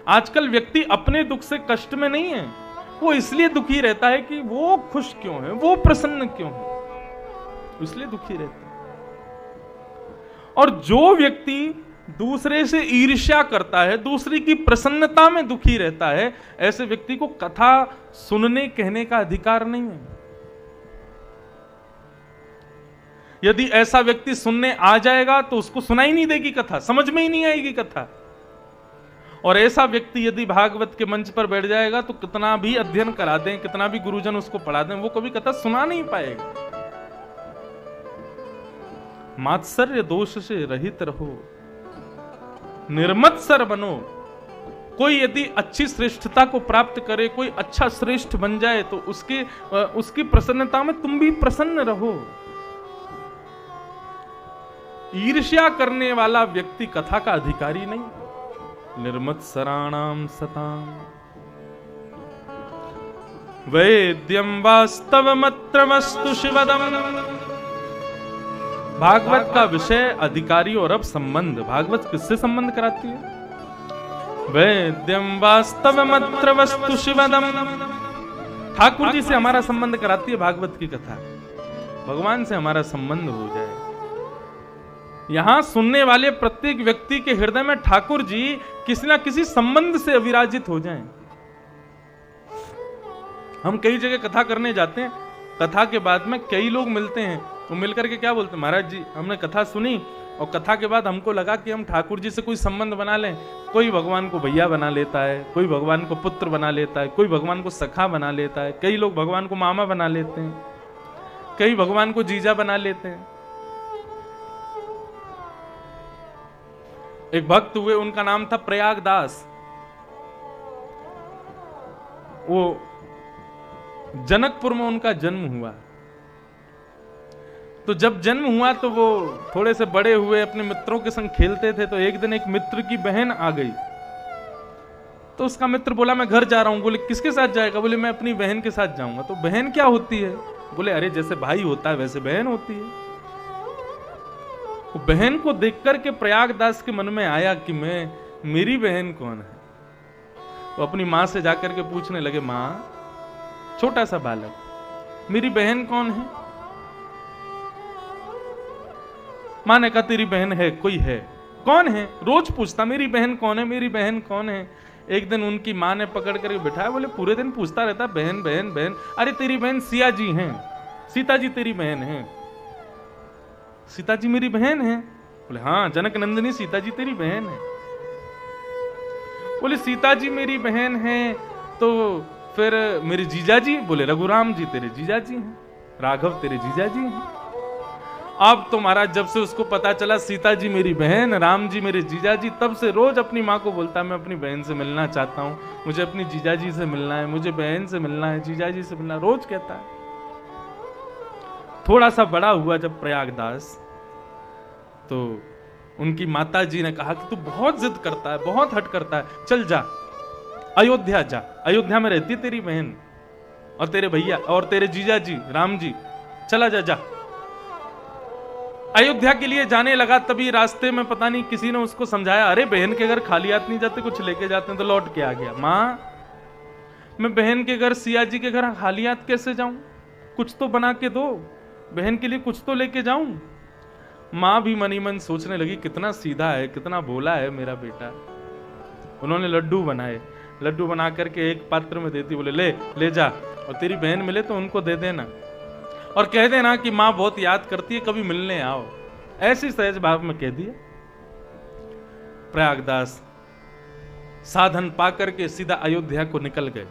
Speaker 1: आजकल व्यक्ति अपने दुख से कष्ट में नहीं है, वो इसलिए दुखी रहता है कि वो खुश क्यों है, वो प्रसन्न क्यों है, इसलिए दुखी रहता है। और जो व्यक्ति दूसरे से ईर्ष्या करता है, दूसरे की प्रसन्नता में दुखी रहता है, ऐसे व्यक्ति को कथा सुनने कहने का अधिकार नहीं है। यदि ऐसा व्यक्ति सुनने आ जाएगा तो उसको सुनाई नहीं देगी कथा, समझ में ही नहीं आएगी कथा। और ऐसा व्यक्ति यदि भागवत के मंच पर बैठ जाएगा तो कितना भी अध्ययन करा दें, कितना भी गुरुजन उसको पढ़ा दें, वो कभी कथा सुना नहीं पाएगा। मात्सर्य दोष से रहित रहो, निर्मत्सर बनो। कोई यदि अच्छी श्रेष्ठता को प्राप्त करे, कोई अच्छा श्रेष्ठ बन जाए, तो उसकी प्रसन्नता में तुम भी प्रसन्न रहो। ईर्ष्या करने वाला व्यक्ति कथा का अधिकारी नहीं। निर्मत्सराणाम सताम वैद्यम वास्तवमत्र वस्तु शिवदम। भागवत का विषय अधिकारी और अब संबंध। भागवत किससे संबंध कराती है? वैद्यम वास्तवमत्र वस्तु शिवदम। ठाकुर जी से हमारा संबंध कराती है भागवत की कथा। भगवान से हमारा संबंध हो जाए। यहां सुनने वाले प्रत्येक व्यक्ति के हृदय में ठाकुर जी किसी ना किसी संबंध से अविराजित हो जाएं। हम कई जगह कथा करने जाते हैं, कथा के बाद में कई लोग मिलते हैं, वो मिलकर के क्या बोलते हैं? महाराज जी हमने कथा सुनी और कथा के बाद हमको लगा कि हम ठाकुर जी से कोई संबंध बना लें। कोई भगवान को भैया बना लेता है, कोई भगवान को पुत्र बना लेता है, कोई भगवान को सखा बना लेता है, कई लोग भगवान को मामा बना लेते हैं, कई भगवान को जीजा बना लेते हैं। एक भक्त हुए, उनका नाम था प्रयागदास। वो जनकपुर में उनका जन्म हुआ। तो जब जन्म हुआ तो वो थोड़े से बड़े हुए, अपने मित्रों के संग खेलते थे। तो एक दिन एक मित्र की बहन आ गई, तो उसका मित्र बोला मैं घर जा रहा हूं। बोले किसके साथ जाएगा? बोले मैं अपनी बहन के साथ जाऊंगा। तो बहन क्या होती है? बोले अरे जैसे भाई होता है वैसे बहन होती है। बहन को देखकर के प्रयागदास के मन में आया कि मेरी बहन कौन है। तो अपनी मां से जाकर के पूछने लगे, मां, छोटा सा बालक, मेरी बहन कौन है? मां ने कहा तेरी बहन है, कोई है। कौन है? रोज पूछता मेरी बहन कौन है, मेरी बहन कौन है। एक दिन उनकी मां ने पकड़ करके बिठाया। बोले पूरे दिन पूछता रहता बहन बहन बहन। अरे तेरी बहन सिया जी हैं, सीता जी तेरी बहन है। सीता जी मेरी बहन है? बोले हाँ, जनक नंदिनी सीता जी तेरी बहन है। बोले सीता जी मेरी बहन है तो फिर मेरे जीजा जी? बोले रघुराम जी तेरे जीजा जी हैं, राघव तेरे जीजा जी हैं। अब तो महाराज जब से उसको पता चला सीता जी मेरी बहन, राम जी मेरे जीजा जी, तब से रोज अपनी माँ को बोलता मैं अपनी बहन से मिलना चाहता हूँ, मुझे अपनी जीजा जी से मिलना है, मुझे बहन से मिलना है, जीजा जी से मिलना, रोज कहता है। थोड़ा सा बड़ा हुआ जब प्रयागदास, तो उनकी माता जी ने कहा कि तू बहुत जिद करता है, बहुत हट करता है, चल जा अयोध्या जा, अयोध्या में रहती तेरी बहन और तेरे भैया और तेरे जीजा जी राम जी, चला जा जा। अयोध्या के लिए जाने लगा, तभी रास्ते में पता नहीं किसी ने उसको समझाया, अरे बहन के घर खाली हाथ नहीं जाते, कुछ लेके जाते हैं। तो लौट के आ गया, माँ मैं बहन के घर, सिया जी के घर खाली हाथ कैसे जाऊं? कुछ तो बना के दो, बहन के लिए कुछ तो लेके जाऊं। माँ भी मनी मन सोचने लगी कितना सीधा है, कितना भोला है मेरा बेटा। उन्होंने लड्डू बनाए, लड्डू बना करके एक पात्र में देती, बोले ले ले जा, और तेरी बहन मिले तो उनको दे देना, और कह देना कि माँ बहुत याद करती है, कभी मिलने आओ। ऐसी सहज भाव में कह दिया। प्रयागदास साधन पाकर के सीधा अयोध्या को निकल गए।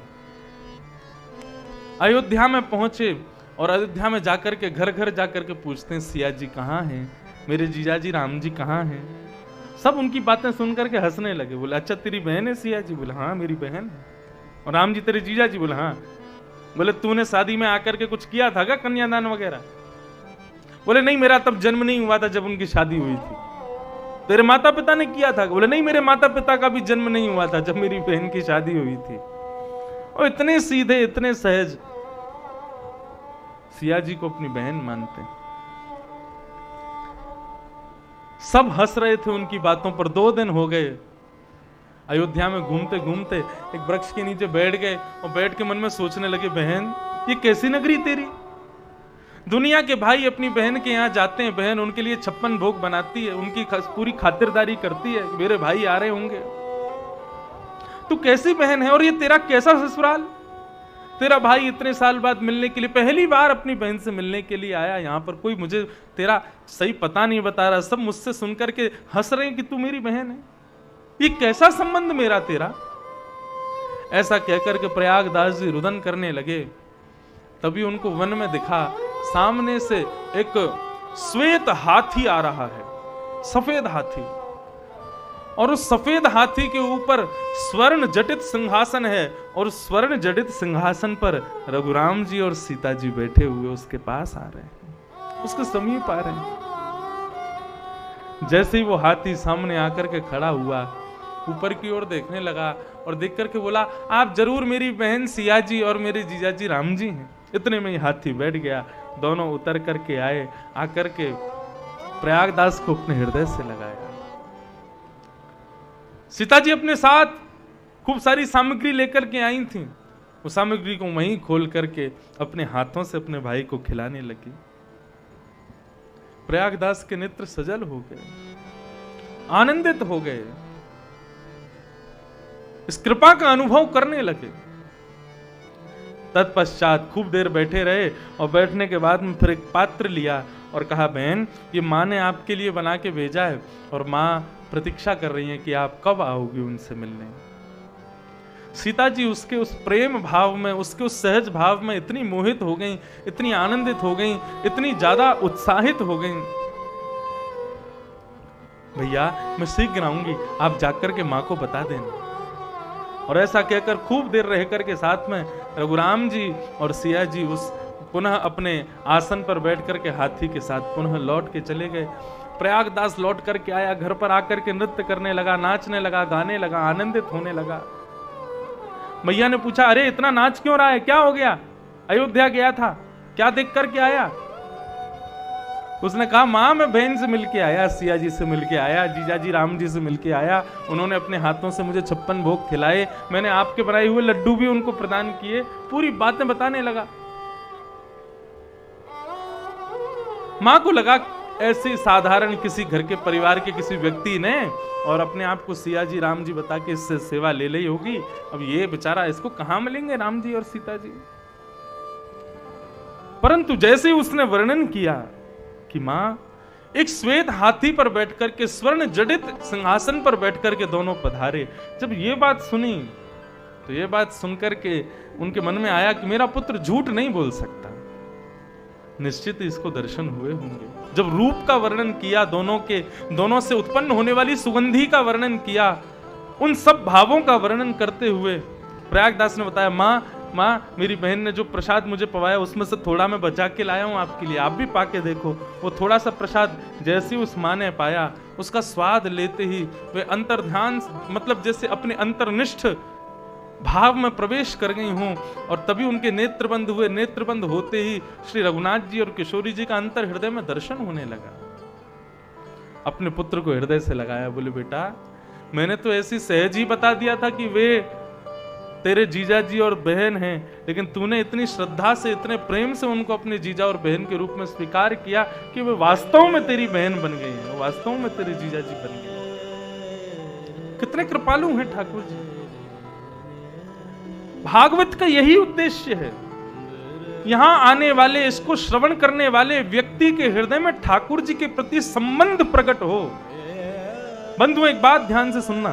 Speaker 1: अयोध्या में पहुंचे और अयोध्या में जाकर के घर घर जाकर के पूछते हैं सिया जी कहाँ हैं, मेरे जीजाजी राम जी कहाँ हैं। सब उनकी बातें सुनकर के हंसने लगे। बोले अच्छा तेरी बहन है सिया जी? बोले हाँ मेरी बहन है। और राम जी तेरे जीजा जी? बोले हाँ। बोले तूने शादी में आकर के कुछ किया था क्या, कन्यादान वगैरह? बोले नहीं, मेरा तब जन्म नहीं हुआ था जब उनकी शादी हुई थी। तेरे माता पिता ने किया था? बोले नहीं, मेरे माता पिता का भी जन्म नहीं हुआ था जब मेरी बहन की शादी हुई थी। और इतने सीधे, इतने सहज सिया जी को अपनी बहन मानते। सब हंस रहे थे उनकी बातों पर। 2 दिन हो गए अयोध्या में घूमते घूमते एक वृक्ष के नीचे बैठ गए और बैठ के मन में सोचने लगे, बहन ये कैसी नगरी तेरी? दुनिया के भाई अपनी बहन के यहाँ जाते हैं, बहन उनके लिए 56 भोग बनाती है, उनकी पूरी खातिरदारी करती है, मेरे भाई आ रहे होंगे। तू कैसी बहन है और ये तेरा कैसा ससुराल? तेरा भाई इतने साल बाद मिलने के लिए, पहली बार अपनी बहन से मिलने के लिए आया यहाँ पर, कोई मुझे तेरा सही पता नहीं बता रहा, सब मुझसे सुनकर के हंस रहे हैं कि तू मेरी बहन है, ये कैसा संबंध मेरा तेरा? ऐसा कहकर के प्रयागदास जी रुदन करने लगे। तभी उनको वन में दिखा, सामने से एक श्वेत हाथी आ रहा है, सफेद हाथी, और उस सफेद हाथी के ऊपर स्वर्ण जटित सिंहासन है, और स्वर्ण जटित सिंहासन पर रघुराम जी और सीता जी बैठे हुए उसके पास आ रहे हैं, उसके समीप आ रहे हैं। जैसे ही वो हाथी सामने आकर के खड़ा हुआ, ऊपर की ओर देखने लगा और देख करके बोला, आप जरूर मेरी बहन सिया जी और मेरे जीजाजी राम जी हैं। इतने में ही हाथी बैठ गया, दोनों उतर करके आए, आकर के प्रयागदास को अपने हृदय से लगाया। सीता जी अपने साथ खूब सारी सामग्री लेकर के आई थी, वो सामग्री को वहीं खोल करके अपने हाथों से अपने भाई को खिलाने लगी। प्रयागदास के नेत्र सजल हो गए, आनंदित हो गए, इस कृपा का अनुभव करने लगे। तत्पश्चात खूब देर बैठे रहे और बैठने के बाद में फिर एक पात्र लिया और कहा, बहन ये माँ ने आपके लिए बना के भेजा है और माँ प्रतीक्षा कर रही है कि आप कब आओगे उनसे मिलने। सीता जी उसके उस प्रेम भाव में, उसके उस सहज भाव में इतनी मोहित हो गई, इतनी आनंदित हो गई, इतनी ज्यादा उत्साहित हो गई, भैया मैं शीघ्र आऊंगी, आप जाकर के माँ को बता देना। और ऐसा कहकर खूब देर रह करके साथ में रघुराम जी और सिया जी उस पुनः अपने आसन पर बैठ करके हाथी के साथ पुनः लौट के चले गए। प्रयागदास लौट करके आया, घर पर आकर के नृत्य करने लगा, नाचने लगा, गाने लगा, आनंदित होने लगा। मैया ने पूछा, अरे इतना नाच क्यों रहा है, क्या हो गया? अयोध्या गया था, क्या देख करके आया? उसने कहा, माँ मैं बहन से मिलके आया, सिया जी से मिलके आया, जीजाजी राम जी से मिलके आया, उन्होंने अपने हाथों से मुझे 56 भोग खिलाए, मैंने आपके बनाए हुए लड्डू भी उनको प्रदान किए, पूरी बातें बताने लगा। माँ को लगा ऐसे साधारण किसी घर के परिवार के किसी व्यक्ति ने और अपने आप को सिया जी राम जी बता के इससे सेवा ले ली होगी, अब ये बेचारा इसको कहां मिलेंगे राम जी और सीता जी। परंतु जैसे ही उसने वर्णन किया कि मां एक श्वेत हाथी पर बैठकर के स्वर्ण जड़ित सिंहासन पर बैठकर के दोनों पधारे, जब ये बात सुनी तो ये बात सुनकर के उनके मन में आया कि मेरा पुत्र झूठ नहीं बोल सकता, निश्चित इसको दर्शन हुए होंगे। जब रूप का वर्णन किया, दोनों से उत्पन्न होने वाली सुगंधी का वर्णन किया, उन सब भावों का वर्णन करते हुए प्रयागदास ने बताया, माँ मेरी बहन ने जो प्रसाद मुझे पवाया उसमें से थोड़ा मैं बचा के लाया हूं आपके लिए, आप भी पाके देखो। वो थोड़ा सा प्रसाद जैसे उस माँ ने पाया, उसका स्वाद लेते ही वे अंतर्ध्यान, मतलब जैसे अपने अंतर्निष्ठ भाव में प्रवेश कर गई हूं, और तभी उनके नेत्र बंद हुए। नेत्र बंद होते ही श्री रघुनाथ जी और किशोरी जी का अंतर हृदय में दर्शन होने लगा। अपने पुत्र को हृदय से लगाया, बोले बेटा मैंने तो ऐसी सहज ही बता दिया था कि वे तेरे जीजा जी और बहन हैं, लेकिन तूने इतनी श्रद्धा से, इतने प्रेम से उनको अपने जीजा और बहन के रूप में स्वीकार किया कि वे वास्तव में तेरी बहन बन गई हैं, वास्तव में तेरे जीजा जी बन गए। कितने कृपालु हैं ठाकुर जी। भागवत का यही उद्देश्य है। यहां आने वाले, इसको श्रवण करने वाले व्यक्ति के हृदय में ठाकुर जी के प्रति संबंध प्रकट हो। बंधु एक बात ध्यान से सुनना,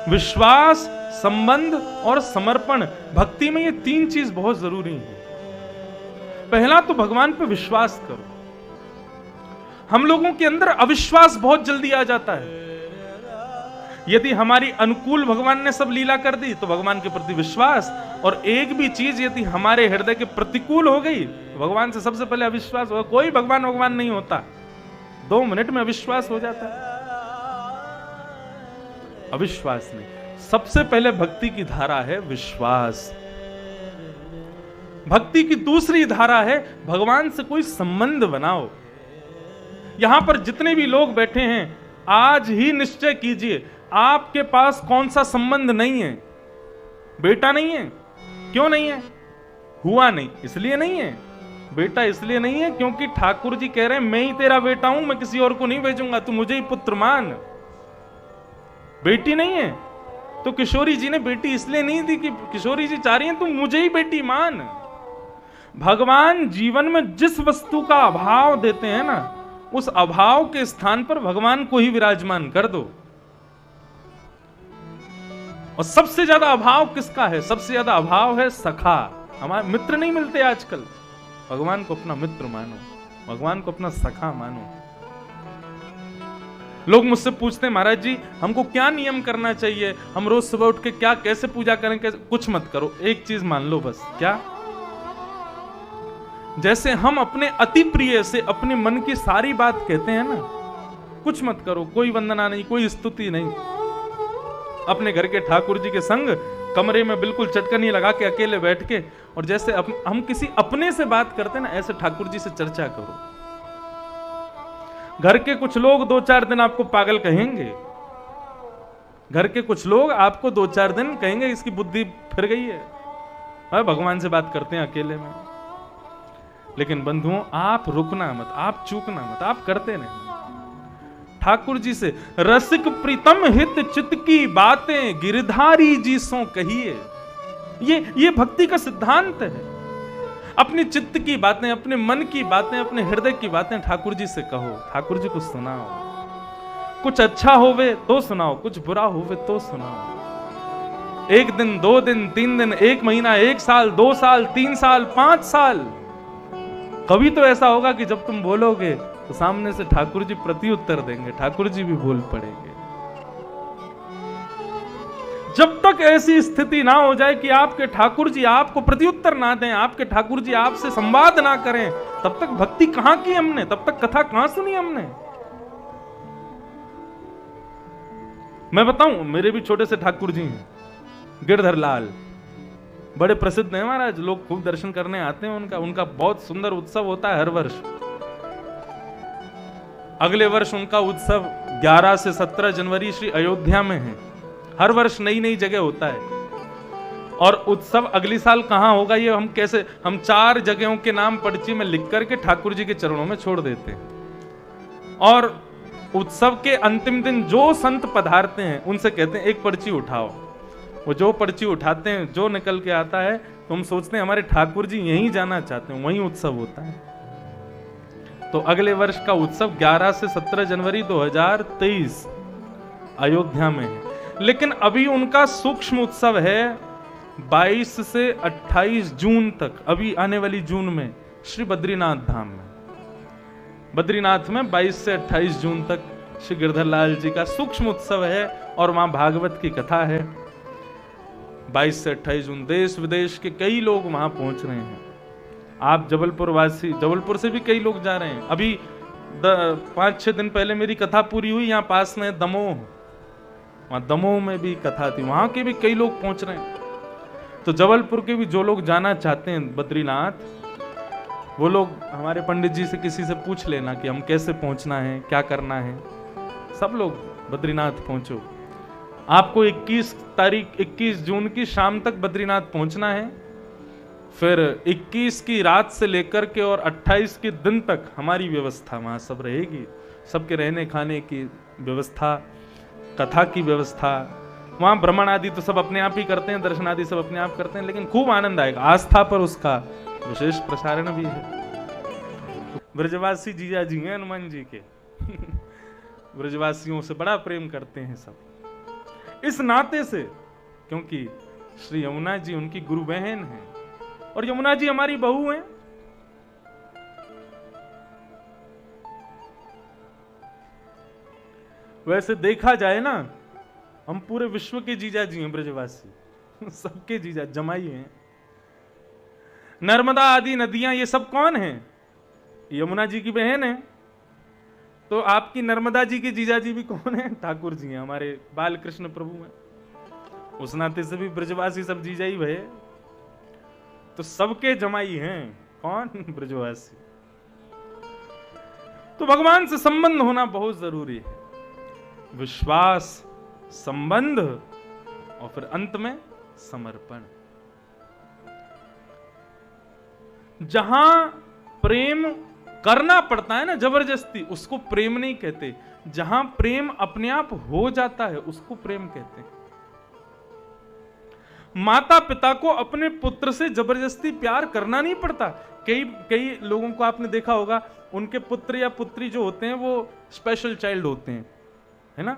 Speaker 1: विश्वास, संबंध और समर्पण, भक्ति में ये तीन चीज बहुत जरूरी है। पहला तो भगवान पे विश्वास करो। हम लोगों के अंदर अविश्वास बहुत जल्दी आ जाता है। यदि हमारी अनुकूल भगवान ने सब लीला कर दी तो भगवान के प्रति विश्वास, और एक भी चीज यदि हमारे हृदय के प्रतिकूल हो गई तो भगवान से सबसे पहले अविश्वास होगा। कोई भगवान नहीं होता, 2 मिनट में अविश्वास हो जाता है। अविश्वास नहीं, सबसे पहले भक्ति की धारा है विश्वास। भक्ति की दूसरी धारा है भगवान से कोई संबंध बनाओ। यहां पर जितने भी लोग बैठे हैं, आज ही निश्चय कीजिए आपके पास कौन सा संबंध नहीं है। बेटा नहीं है, क्यों नहीं है? हुआ नहीं, इसलिए नहीं है। बेटा इसलिए नहीं है क्योंकि ठाकुर जी कह रहे हैं मैं ही तेरा बेटा हूं, मैं किसी और को नहीं भेजूंगा, तू मुझे ही पुत्र मान। बेटी नहीं है तो किशोरी जी ने बेटी इसलिए नहीं दी कि किशोरी जी चाह रही हैं तू मुझे ही बेटी मान। भगवान जीवन में जिस वस्तु का अभाव देते हैं ना, उस अभाव के स्थान पर भगवान को ही विराजमान कर दो। और सबसे ज्यादा अभाव किसका है? सबसे ज्यादा अभाव है सखा। हमारे मित्र नहीं मिलते आजकल। भगवान को अपना मित्र मानो, भगवान को अपना सखा मानो। लोग मुझसे पूछते हैं महाराज जी हमको क्या नियम करना चाहिए, हम रोज सुबह उठ के क्या कैसे पूजा करें, कैसे? कुछ मत करो, एक चीज मान लो बस। क्या? जैसे हम अपने अति प्रिय से अपने मन की सारी बात कहते हैं ना, कुछ मत करो, कोई वंदना नहीं, कोई स्तुति नहीं। अपने घर के ठाकुर जी के संग कमरे में बिल्कुल चटकनी लगा के अकेले बैठ के, और जैसे हम किसी अपने से बात करते हैं ना, ऐसे ठाकुर जी से चर्चा करो। घर के कुछ लोग 2-4 दिन आपको पागल कहेंगे, घर के कुछ लोग आपको 2-4 दिन कहेंगे इसकी बुद्धि फिर गई है, भगवान से बात करते हैं अकेले में। लेकिन बंधुओं आप रुकना मत, आप चूकना मत, आप करते रहना। ठाकुर जी से रसिक प्रीतम हित चित्त की बातें गिरधारी जी सो कहिए। ये भक्ति का सिद्धांत है। अपने चित्त की बातें, अपने मन की बातें, अपने हृदय की बातें ठाकुर जी से कहो, ठाकुर जी को सुनाओ। कुछ अच्छा होवे तो सुनाओ, कुछ बुरा होवे तो सुनाओ। 1 दिन, 2 दिन, 3 दिन, 1 महीना, 1 साल, 2 साल, 3 साल, 5 साल। कभी तो ऐसा होगा कि जब तुम बोलोगे तो सामने से ठाकुर जी प्रति उत्तर देंगे, ठाकुर जी भी बोल पड़ेंगे। जब तक ऐसी स्थिति ना हो जाए कि आपके ठाकुर जी आपको प्रत्युत्तर ना दें, आपके ठाकुर जी आपसे संवाद ना करें, तब तक भक्ति कहां की हमने, तब तक कथा कहां सुनी हमने। मैं बताऊं, मेरे भी छोटे से ठाकुर जी हैं, गिरधर लाल, बड़े प्रसिद्ध हैं महाराज, लोग खूब दर्शन करने आते हैं। उनका बहुत सुंदर उत्सव होता है हर वर्ष। अगले वर्ष उनका उत्सव 11 से 17 जनवरी श्री अयोध्या में है। हर वर्ष नई नई जगह होता है। और उत्सव अगली साल कहां होगा ये हम 4 जगहों के नाम पर्ची में लिख करके ठाकुर जी के चरणों में छोड़ देते हैं। और उत्सव के अंतिम दिन जो संत पधारते हैं उनसे कहते हैं एक पर्ची उठाओ। वो जो पर्ची उठाते हैं, जो निकल के आता है, तो हम सोचते हैं हमारे ठाकुर जी यहीं जाना चाहते हैं, वहीं उत्सव होता है। तो अगले वर्ष का उत्सव 11 से 17 जनवरी 2023 अयोध्या में है। लेकिन अभी उनका सूक्ष्म उत्सव है 22 से 28 जून तक, अभी आने वाली जून में श्री बद्रीनाथ धाम में, बद्रीनाथ में 22 से 28 जून तक श्री गिरधर लाल जी का सूक्ष्म उत्सव है। और वहां भागवत की कथा है। 22 से 28 जून देश विदेश के कई लोग वहां पहुंच रहे हैं। आप जबलपुर वासी, जबलपुर से भी कई लोग जा रहे हैं। अभी 5-6 दिन पहले मेरी कथा पूरी हुई, यहाँ पास में दमोह, वहां दमोह में भी कथा थी, वहां के भी कई लोग पहुंच रहे हैं। तो जबलपुर के भी जो लोग जाना चाहते हैं बद्रीनाथ, वो लोग हमारे पंडित जी से किसी से पूछ लेना कि हम कैसे पहुंचना है, क्या करना है। सब लोग बद्रीनाथ पहुंचो। आपको 21 जून की शाम तक बद्रीनाथ पहुंचना है। फिर 21 की रात से लेकर के और 28 के दिन तक हमारी व्यवस्था वहां सब रहेगी। सबके रहने खाने की व्यवस्था, कथा की व्यवस्था, वहां भ्रमण आदि तो सब अपने आप ही करते हैं, दर्शन आदि सब अपने आप करते हैं, लेकिन खूब आनंद आएगा। आस्था पर उसका विशेष प्रसारण भी है। ब्रजवासी जीजा जी हैं हनुमान जी के ब्रजवासियों से बड़ा प्रेम करते हैं सब इस नाते से, क्योंकि श्री यमुना जी उनकी गुरु बहन हैं और यमुना जी हमारी बहू हैं। वैसे देखा जाए ना, हम पूरे विश्व के जीजा जी हैं ब्रजवासी सबके जीजा जमाई हैं। नर्मदा आदि नदियां ये सब कौन हैं? यमुना जी की बहन है। तो आपकी नर्मदा जी के जीजा जी भी कौन है? ठाकुर जी हैं, हमारे बाल कृष्ण प्रभु हैं। उस नाते से भी ब्रजवासी सब जीजा ही भये, तो सबके जमाई हैं कौन? ब्रजवासी। तो भगवान से संबंध होना बहुत जरूरी है। विश्वास, संबंध और फिर अंत में समर्पण। जहां प्रेम करना पड़ता है ना जबरदस्ती, उसको प्रेम नहीं कहते। जहां प्रेम अपने आप हो जाता है उसको प्रेम कहते हैं। माता पिता को अपने पुत्र से जबरदस्ती प्यार करना नहीं पड़ता। कई लोगों को आपने देखा होगा, उनके पुत्र या पुत्री जो होते हैं वो स्पेशल चाइल्ड होते हैं, है ना।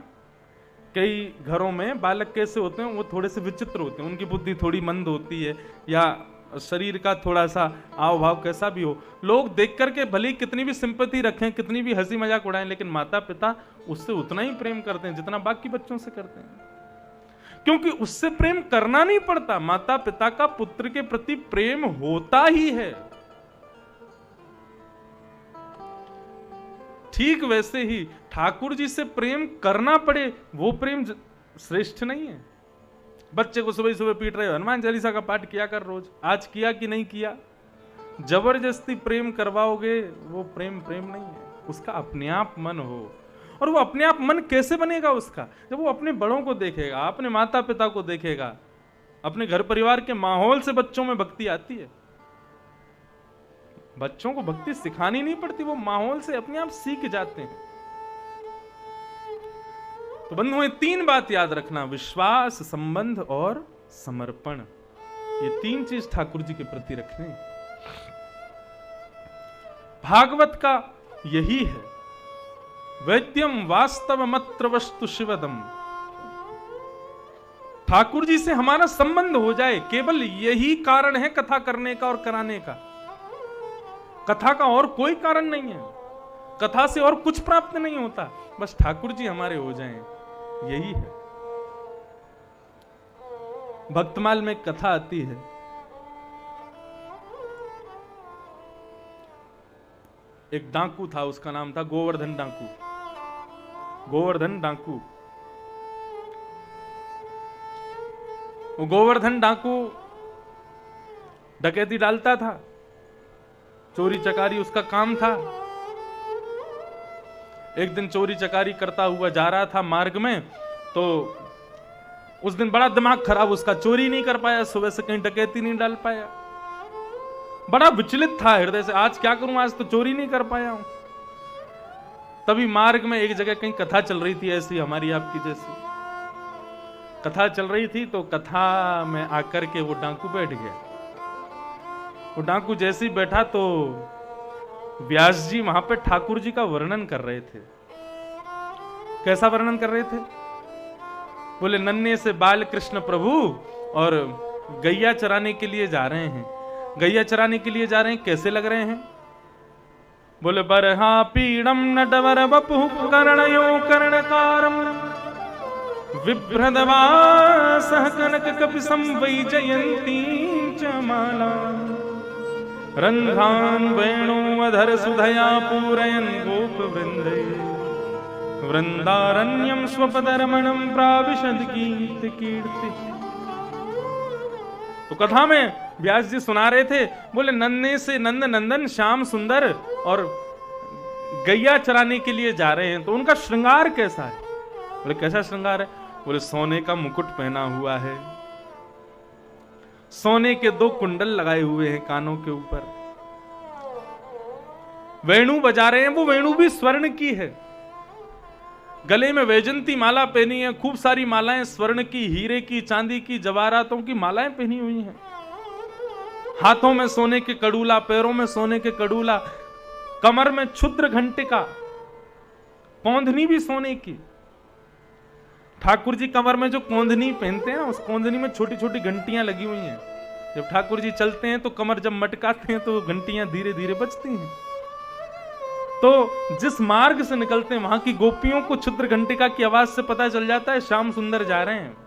Speaker 1: कई घरों में बालक कैसे होते हैं, वो थोड़े से विचित्र होते हैं, उनकी बुद्धि थोड़ी मंद होती है या शरीर का थोड़ा सा आव भाव कैसा भी हो, लोग देख करके भले ही कितनी भी सिंपैथी रखें, कितनी भी हंसी मजाक उड़ाएं, लेकिन माता पिता उससे उतना ही प्रेम करते हैं जितना बाकी बच्चों से करते हैं, क्योंकि उससे प्रेम करना नहीं पड़ता। माता पिता का पुत्र के प्रति प्रेम होता ही है। ठीक वैसे ही ठाकुर जी से प्रेम करना पड़े, वो प्रेम श्रेष्ठ नहीं है। बच्चे को सुबह सुबह पीट रहे हो, हनुमान चालीसा का पाठ किया कर रोज, आज किया कि नहीं किया। जबरदस्ती प्रेम करवाओगे, वो प्रेम नहीं है। उसका अपने आप मन हो, और वो अपने आप मन कैसे बनेगा उसका? जब वो अपने बड़ों को देखेगा, अपने माता पिता को देखेगा, अपने घर परिवार के माहौल से बच्चों में भक्ति आती है। बच्चों को भक्ति सिखानी नहीं पड़ती, वो माहौल से अपने आप सीख जाते हैं। तो बंधुओं, तीन बात याद रखना, विश्वास, संबंध और समर्पण। ये तीन चीज ठाकुर जी के प्रति रखने। भागवत का यही है, वैद्यम वास्तव मत्र वस्तु शिवदम। ठाकुर जी से हमारा संबंध हो जाए, केवल यही कारण है कथा करने का और कराने का। कथा का और कोई कारण नहीं है, कथा से और कुछ प्राप्त नहीं होता, बस ठाकुर जी हमारे हो जाएं, यही है। भक्तमाल में कथा आती है, एक डाकू था, उसका नाम था गोवर्धन डाकू। गोवर्धन डाकू, वो गोवर्धन डाकू डकैती डालता था, चोरी चकारी उसका काम था। एक दिन चोरी चकारी करता हुआ जा रहा था मार्ग में, तो उस दिन बड़ा दिमाग खराब उसका, चोरी नहीं कर पाया, सुबह से कहीं डकैती नहीं डाल पाया, बड़ा विचलित था हृदय से, आज क्या करूं, आज तो चोरी नहीं कर पाया हूं। तभी मार्ग में एक जगह कहीं कथा चल रही थी, ऐसी हमारी आपकी जैसी कथा चल रही थी। तो कथा में आकर के वो डाकू बैठ गया। वो डाकू जैसे ही बैठा तो व्यास जी वहां पे ठाकुर जी का वर्णन कर रहे थे। कैसा वर्णन कर रहे थे? बोले, नन्हे से बाल कृष्ण प्रभु और गैया चराने के लिए जा रहे हैं। गैया चराने के लिए जा रहे हैं, कैसे लग रहे हैं? बोले, बरहा पीड़म नटवर बपु कर्णयो कर्णकारम विभ्रदवासः कनक कपिसं वैजयन्ती च माला रंध्रान वेणुअधर सुधया पूरयन् गोप वृंदे वृंदारण्यम स्वपदरमणम प्राविशद गीत कीर्ति। तो कथा में व्यास जी सुना रहे थे, बोले नन्हे से नंद नंदन श्याम सुंदर और गैया चराने के लिए जा रहे हैं, तो उनका श्रृंगार कैसा है? बोले, कैसा श्रृंगार है? बोले, सोने का मुकुट पहना हुआ है, सोने के 2 कुंडल लगाए हुए हैं कानों के ऊपर, वेणु बजा रहे हैं, वो वेणु भी स्वर्ण की है, गले में वैजंती माला पहनी है, खूब सारी मालाएं स्वर्ण की, हीरे की, चांदी की, जवाहरातों की मालाएं पहनी हुई हैं। हाथों में सोने के कड़ूला, पैरों में सोने के कड़ूला, कमर में क्षुद्र घंटिका, कौंधनी भी सोने की। ठाकुर जी कमर में जो कौंधनी पहनते हैं ना, उस कौंधनी में छोटी छोटी घंटियां लगी हुई हैं। जब ठाकुर जी चलते हैं तो कमर जब मटकाते हैं तो घंटियां धीरे धीरे बजती हैं। तो जिस मार्ग से निकलते हैं वहां की गोपियों को क्षुद्र घंटिका की आवाज से पता चल जाता है श्याम सुंदर जा रहे हैं।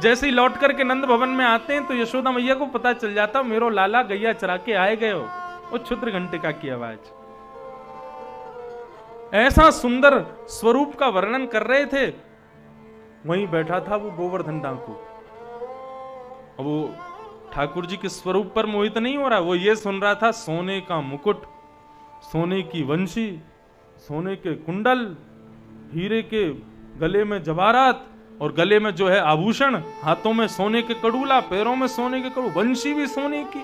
Speaker 1: जैसे ही लौट करके नंद भवन में आते हैं तो यशोदा मैया को पता चल जाता मेरो लाला गैया चरा के आए गए हो। वो क्षुद्र घंटिका की आवाज। ऐसा सुंदर स्वरूप का वर्णन कर रहे थे। वहीं बैठा था वो गोवर्धन डाकू। अब वो ठाकुर जी के स्वरूप पर मोहित नहीं हो रहा, वो ये सुन रहा था सोने का मुकुट, सोने की वंशी, सोने के कुंडल, हीरे के गले में जवाहरात और गले में जो है आभूषण, हाथों में सोने के कड़ूला, पैरों में सोने के कड़ू, वंशी भी सोने की।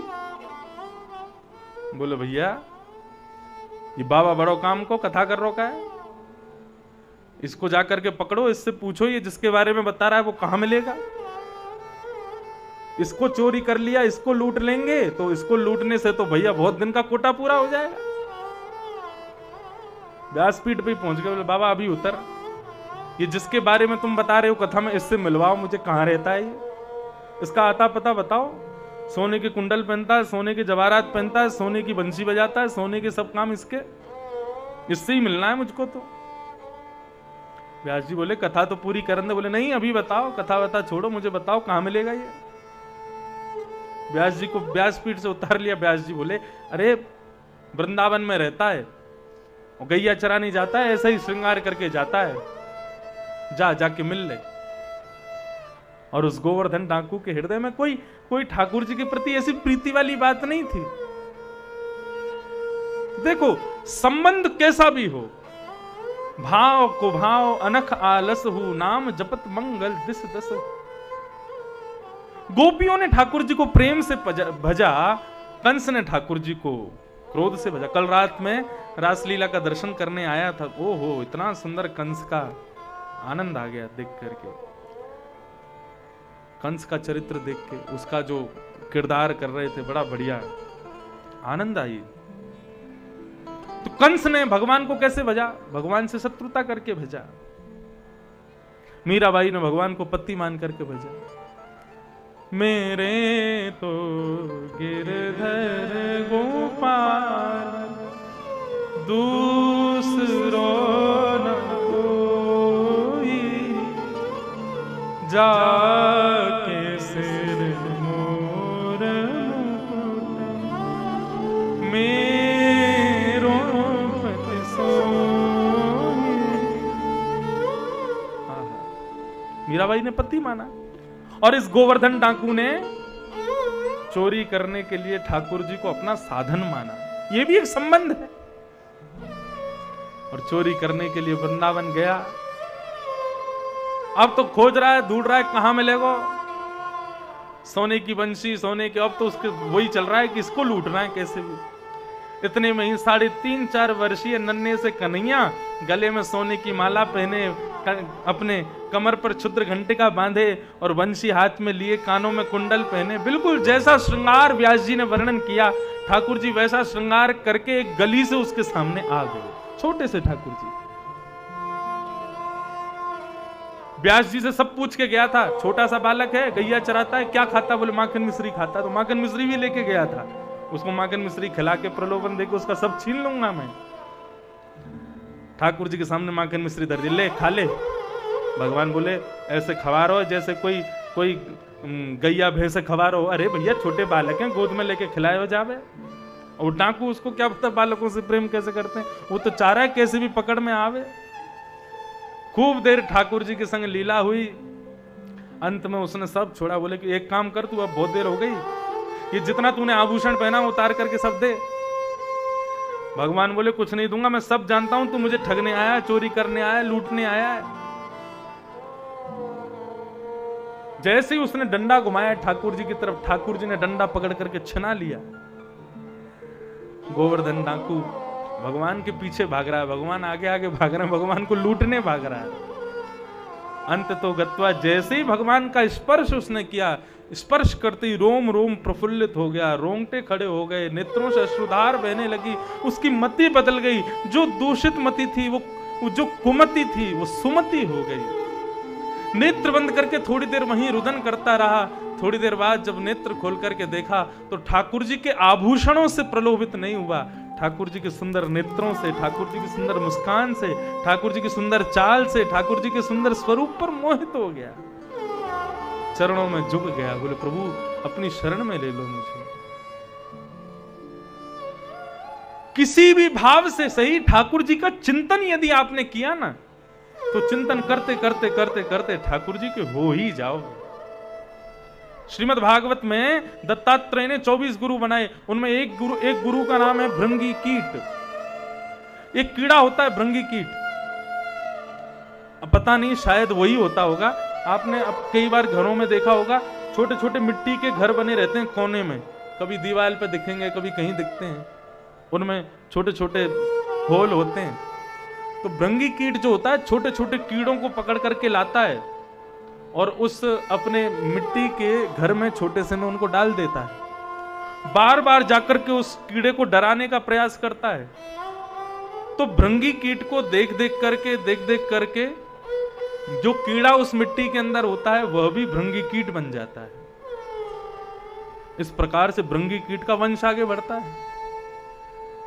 Speaker 1: बोले भैया ये बाबा बड़ो काम को कथा कर रोका है, इसको जाकर के पकड़ो, इससे पूछो ये जिसके बारे में बता रहा है वो कहां मिलेगा। इसको चोरी कर लिया, इसको लूट लेंगे तो इसको लूटने से तो भैया बहुत दिन का कोटा पूरा हो जाएगा। व्यासपीठ पे पहुंच गए। बोले बाबा अभी उतर, ये जिसके बारे में तुम बता रहे हो कथा में, इससे मिलवाओ मुझे, कहां रहता है ये, इसका आता पता बताओ। सोने के कुंडल पहनता है, सोने के जवाहरात पहनता है, सोने की बंसी बजाता है, सोने के सब काम इससे ही मिलना है मुझको तो। व्यास जी बोले कथा तो पूरी करने। बोले नहीं अभी बताओ, कथा बता छोड़ो, मुझे बताओ कहां मिलेगा ये। व्यास जी को व्यासपीठ से उतार लिया। व्यास जी बोले अरे वृंदावन में रहता है, गैया चराने जाता है, ऐसा ही श्रृंगार करके जाता है, जाके मिल ले। और उस गोवर्धन डाकू के हृदय में कोई ठाकुर जी के प्रति ऐसी प्रीति वाली बात नहीं थी। देखो संबंध कैसा भी हो, भाव को भाव अनख आलस हु, नाम जपत मंगल दिस दस। गोपियों ने ठाकुर जी को प्रेम से भजा, कंस ने ठाकुर जी को क्रोध से भजा। कल रात में रासलीला का दर्शन करने आया था, ओहो इतना सुंदर कंस का आनंद आ गया देख करके। कंस का चरित्र देख के, उसका जो किरदार कर रहे थे बड़ा बढ़िया आनंद आई। तो कंस ने भगवान को कैसे भजा? भगवान से शत्रुता करके भजा। मीराबाई ने भगवान को पति मान करके भजा। मेरे तो गिरधर गोपाल दूसरो न कोई, जाके सिर मोर मेरो पति सोई। मीराबाई ने पति माना। और इस गोवर्धन डाकू ने चोरी करने के लिए ठाकुर जी को अपना साधन माना। यह भी एक संबंध है। और चोरी करने के लिए वृंदावन गया। अब तो खोज रहा है, ढूंढ रहा है कहां मिलेगा सोने की बंशी, सोने के। अब तो उसके वही चल रहा है कि इसको लूटना है कैसे भी। इतने में ही 3.5-4 वर्षीय नन्हे से कन्हैया गले में सोने की माला पहने, अपने कमर पर क्षुद्र घंटिका बांधे और बंशी हाथ में लिए, कानों में कुंडल पहने, बिल्कुल जैसा श्रृंगार व्यास जी ने वर्णन किया ठाकुर जी वैसा श्रृंगार करके एक गली से उसके सामने आ गए। छोटे से ठाकुर जी व्यास जी से सब पूछ के गया था। छोटा सा बालक है, गैया चराता है, क्या खाता? बोले माखन मिश्री खाता। तो माखन मिश्री भी लेके गया था। उसको माखन मिश्री खिला के प्रलोभन देके उसका सब छीन लूंगा मैं। ठाकुर जी के सामने माखन मिश्री धर दी, ले खा ले। भगवान बोले ऐसे खवा रहो जैसे कोई गैया भैंस से खवा रहो। अरे भैया छोटे बालक हैं, गोद में लेके खिलाए हो जावे। और डाकू उसको क्या पता बालकों से प्रेम कैसे करते हैं, वो तो चाह रहा है कैसे भी पकड़ में आवे। खूब देर ठाकुर जी के संग लीला हुई। अंत में उसने सब छोड़ा। बोले कि एक काम कर, तू अब बहुत देर हो गई, ये जितना तूने आभूषण पहना उतार करके सब दे। भगवान बोले कुछ नहीं दूंगा, मैं सब जानता हूं, तू मुझे ठगने आया, चोरी करने आया, लूटने आया है। जैसे ही उसने डंडा घुमाया ठाकुर जी की तरफ, ठाकुर जी ने डंडा पकड़ करके छिना लिया। गोवर्धन डाकू भगवान के पीछे भाग रहा है, भगवान आगे आगे भाग रहे हैं, भगवान को लूटने भाग रहा है। अंत तो गत्वा, जैसे ही भगवान का स्पर्श उसने किया, स्पर्श करते ही रोम रोम प्रफुल्लित हो गया, रोंगटे खड़े हो गए, नेत्रों से अश्रुधार बहने लगी, उसकी मति बदल गई। जो दूषित मति थी, वो जो कुमति थी, वो सुमति हो गई। नेत्र बंद करके थोड़ी देर वहीं रुदन करता रहा। थोड़ी देर बाद जब नेत्र खोल करके देखा तो ठाकुर जी के आभूषणों से प्रलोभित नहीं हुआ, ठाकुर जी के सुंदर नेत्रों से, ठाकुर जी की सुंदर मुस्कान से, ठाकुर जी की सुंदर चाल से, ठाकुर जी के सुंदर स्वरूप पर मोहित हो गया, चरणों में झुक गया। बोले प्रभु अपनी शरण में ले लो मुझे। किसी भी भाव से सही ठाकुर जी का चिंतन यदि आपने किया ना, तो चिंतन करते करते करते करते ठाकुर जी के हो ही जाओ। श्रीमद् भागवत में दत्तात्रेय ने 24 गुरु बनाए, उनमें एक गुरु का नाम है भृंगी कीट। एक कीड़ा होता है भृंगी कीट, अब पता नहीं शायद वही होता होगा। आपने अब कई बार घरों में देखा होगा, छोटे छोटे मिट्टी के घर बने रहते हैं कोने में, कभी दीवार पे दिखेंगे, कभी कहीं दिखते हैं, उनमें छोटे छोटे होल होते हैं। तो भृंगी कीट जो होता है छोटे छोटे कीड़ों को पकड़ करके लाता है और उस अपने मिट्टी के घर में छोटे से में उनको डाल देता है, बार बार जाकर के उस कीड़े को डराने का प्रयास करता है। तो भृंगी कीट को देख देख करके जो कीड़ा उस मिट्टी के अंदर होता है वह भी भृंगी कीट बन जाता है। इस प्रकार से भृंगी कीट का वंश आगे बढ़ता है।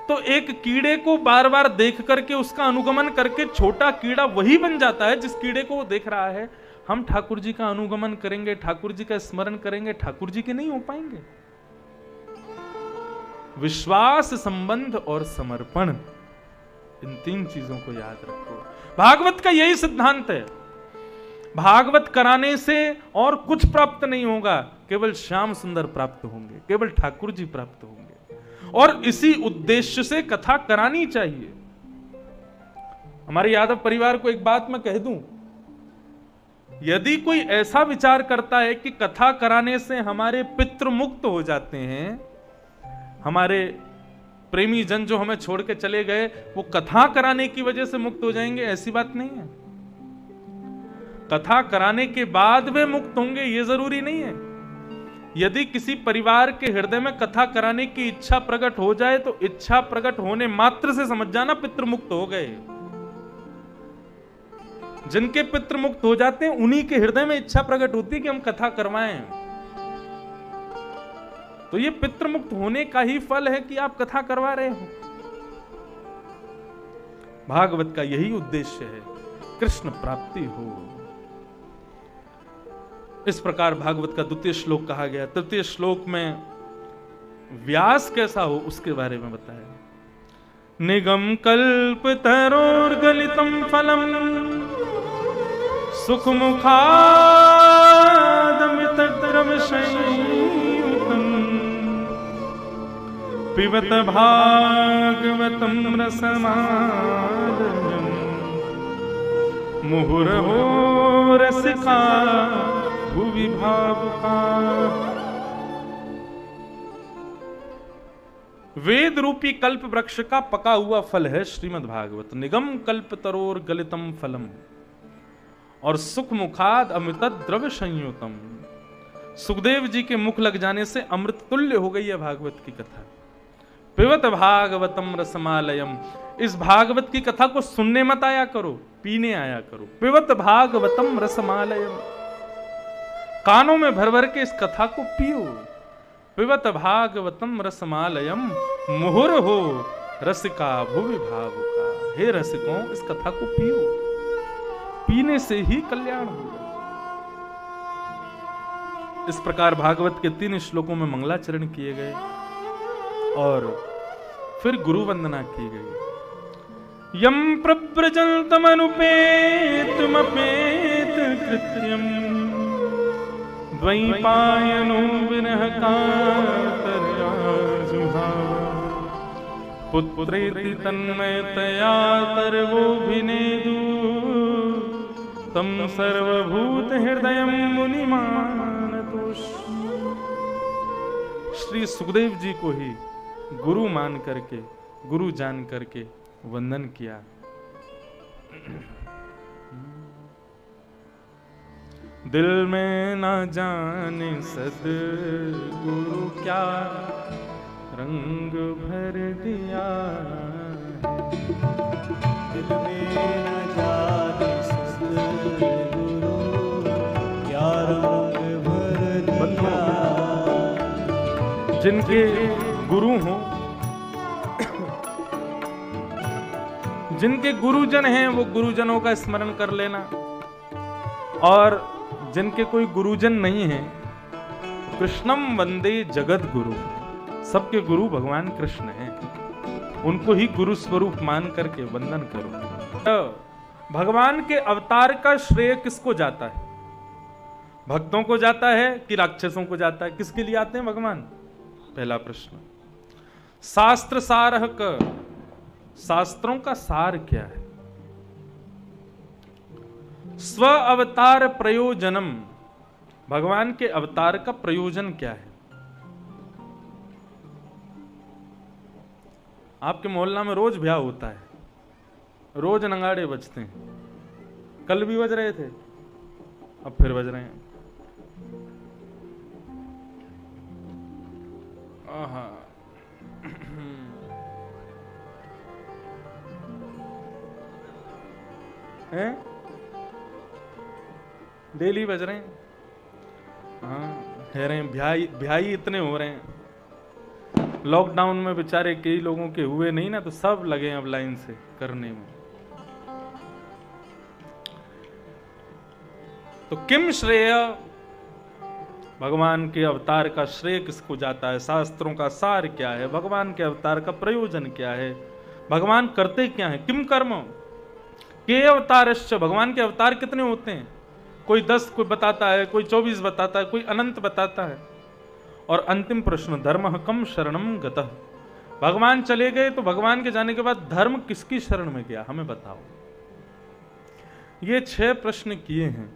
Speaker 1: तो एक कीड़े को बार बार देख करके उसका अनुगमन करके छोटा कीड़ा वही बन जाता है जिस कीड़े को वो देख रहा है। हम ठाकुर जी का अनुगमन करेंगे, ठाकुर जी का स्मरण करेंगे, ठाकुर जी के नहीं हो पाएंगे। विश्वास, संबंध और समर्पण, इन 3 चीजों को याद रखो। भागवत का यही सिद्धांत है। भागवत कराने से और कुछ प्राप्त नहीं होगा, केवल श्याम सुंदर प्राप्त होंगे, केवल ठाकुर जी प्राप्त होंगे। और इसी उद्देश्य से कथा करानी चाहिए। हमारे यादव परिवार को एक बात मैं कह दूं, यदि कोई ऐसा विचार करता है कि कथा कराने से हमारे पितृ मुक्त हो जाते हैं, हमारे प्रेमी जन जो हमें छोड़ के चले गए वो कथा कराने की वजह से मुक्त हो जाएंगे, ऐसी बात नहीं है। कथा कराने के बाद वे मुक्त होंगे ये जरूरी नहीं है। यदि किसी परिवार के हृदय में कथा कराने की इच्छा प्रकट हो जाए तो इच्छा प्रकट होने मात्र से समझ जाना पितृ मुक्त हो गए। जिनके पितृ मुक्त हो जाते हैं उन्हीं के हृदय में इच्छा प्रकट होती है कि हम कथा करवाएं। तो ये पितृ मुक्त होने का ही फल है कि आप कथा करवा रहे हो। भागवत का यही उद्देश्य है, कृष्ण प्राप्ति हो। इस प्रकार भागवत का 2 श्लोक कहा गया। 3 श्लोक में व्यास कैसा हो उसके बारे में बताया। निगम कल्प तरोर्गलितम फलम सुख मुखादमितद्रवशयुतम पिबत भागवतम रसमालयम मुहुर्हो रसिका भुवि भावुका। वेद रूपी कल्प वृक्ष का पका हुआ फल है श्रीमद् भागवत। निगम कल्प तरोर गलितम फलम और सुख मुखाद अमृत द्रव्य संयुतम। सुखदेव जी के मुख लग जाने से अमृत तुल्य हो गई है भागवत की कथा। पिबत भागवतम रसमालयम, इस भागवत की कथा को सुनने मत आया करो, पीने आया करो। पिबत भागवतम रसमालयम, कानों में भर भर के इस कथा को पियो। पिबत भागवतम रसमालयम मुहुर्हो रसिका भुवि भावुका। हे रसिकों, इस कथा को पियो, पीने से ही कल्याण होगा। इस प्रकार भागवत के 3 श्लोकों में मंगलाचरण किए गए और फिर गुरु वंदना की गई। यम प्रव्रजन्तमनुपेतमपेत कृत्यम द्वैपायनो विरह कातर्याजुहाव पुत्रेति तन्मयतया तर्वोऽभिनेदु तम सर्वभूत हृदयं मुनिमानतोष। श्री सुखदेव जी को ही गुरु मान करके गुरु जान करके वंदन किया। दिल में ना जाने सद्गुरु क्या रंग भर दिया,
Speaker 2: दिल में न जाने सद्गुरु क्या रंग भर दिया।
Speaker 1: जिनके गुरु हों, जिनके गुरुजन हैं, वो गुरुजनों का स्मरण कर लेना, और जिनके कोई गुरुजन नहीं है, कृष्णम वंदे जगत गुरु, सबके गुरु भगवान कृष्ण हैं, उनको ही गुरु स्वरूप मान करके वंदन करो। तो भगवान के अवतार का श्रेय किसको जाता है? भक्तों को जाता है कि राक्षसों को जाता है? किसके लिए आते हैं भगवान? पहला प्रश्न। शास्त्र सारह का, शास्त्रों का सार क्या है? स्व अवतार प्रयोजनम, भगवान के अवतार का प्रयोजन क्या है? आपके मोहल्ला में रोज ब्याह होता है, रोज नगाड़े बजते हैं, कल भी बज रहे थे, अब फिर बज रहे हैं। आहा, हैं? डेली बज रहे हैं। हाँ, कह रहे हैं ब्याही इतने हो रहे हैं। लॉकडाउन में बेचारे कई लोगों के हुए नहीं ना, तो सब लगे अब लाइन से करने में। तो किम श्रेय, भगवान के अवतार का श्रेय किसको जाता है? शास्त्रों का सार क्या है? भगवान के अवतार का प्रयोजन क्या है? भगवान करते क्या है? किम कर्म के अवतारश्च, भगवान के अवतार कितने होते हैं? कोई 10 कोई बताता है, कोई 24 बताता है, कोई अनंत बताता है। और अंतिम प्रश्न, धर्म कम शरणम गतः, भगवान चले गए तो भगवान के जाने के बाद धर्म किसकी शरण में गया, हमें बताओ। ये 6 प्रश्न किए हैं,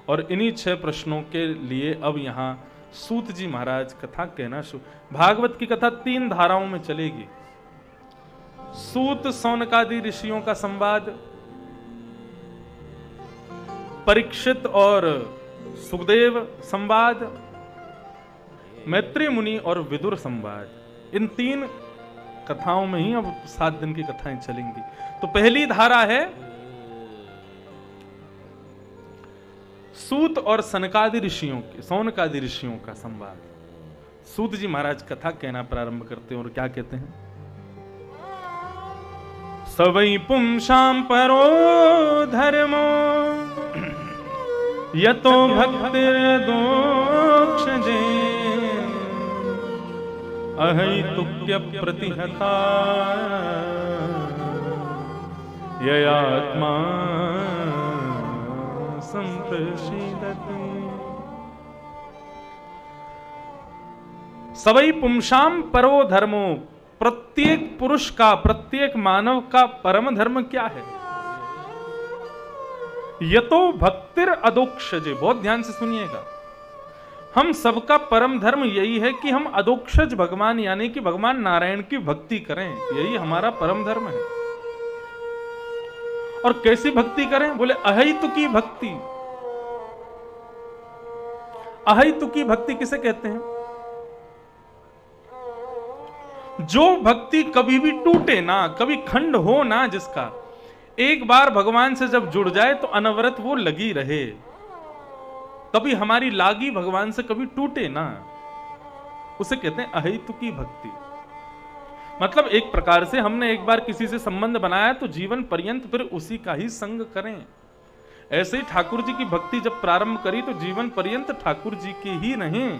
Speaker 1: और इन्हीं 6 प्रश्नों के लिए अब यहां सूत जी महाराज कथा कहना शुरू। भागवत की कथा 3 धाराओं में चलेगी। सूत सौनकादि ऋषियों का संवाद, परीक्षित और सुखदेव संवाद, मैत्री मुनि और विदुर संवाद। इन 3 कथाओं में ही अब 7 दिन की कथाएं चलेंगी। तो पहली धारा है सूत और सनकादि ऋषियों के, सौनकादि ऋषियों का संवाद। सूत जी महाराज कथा कहना प्रारंभ करते हैं और क्या कहते हैं? सवै पुंसां परो धर्मो यतो भक्तिर्दोक्षजे अहैतुक्य प्रतिहता ययात्मा संप्रसीदति। सवै पुंसां परो धर्मो, प्रत्येक पुरुष का, प्रत्येक मानव का परम धर्म क्या है? यतो भक्तिर अदोक्षजे, बहुत ध्यान से सुनिएगा। हम सबका परम धर्म यही है कि हम अदोक्षज भगवान यानी कि भगवान नारायण की भक्ति करें, यही हमारा परम धर्म है। और कैसी भक्ति करें? बोले अहैतुकी भक्ति। अहैतुकी भक्ति किसे कहते हैं? जो भक्ति कभी भी टूटे ना, कभी खंड हो ना, जिसका एक बार भगवान से जब जुड़ जाए तो अनवरत वो लगी रहे, कभी हमारी लागी भगवान से कभी टूटे ना, उसे कहते हैं अहैतुकी भक्ति। मतलब एक प्रकार से हमने एक बार किसी से संबंध बनाया तो जीवन पर्यंत फिर उसी का ही संग करें। ऐसे ही ठाकुर जी की भक्ति जब प्रारंभ करी तो जीवन पर्यंत ठाकुर जी के ही रहें,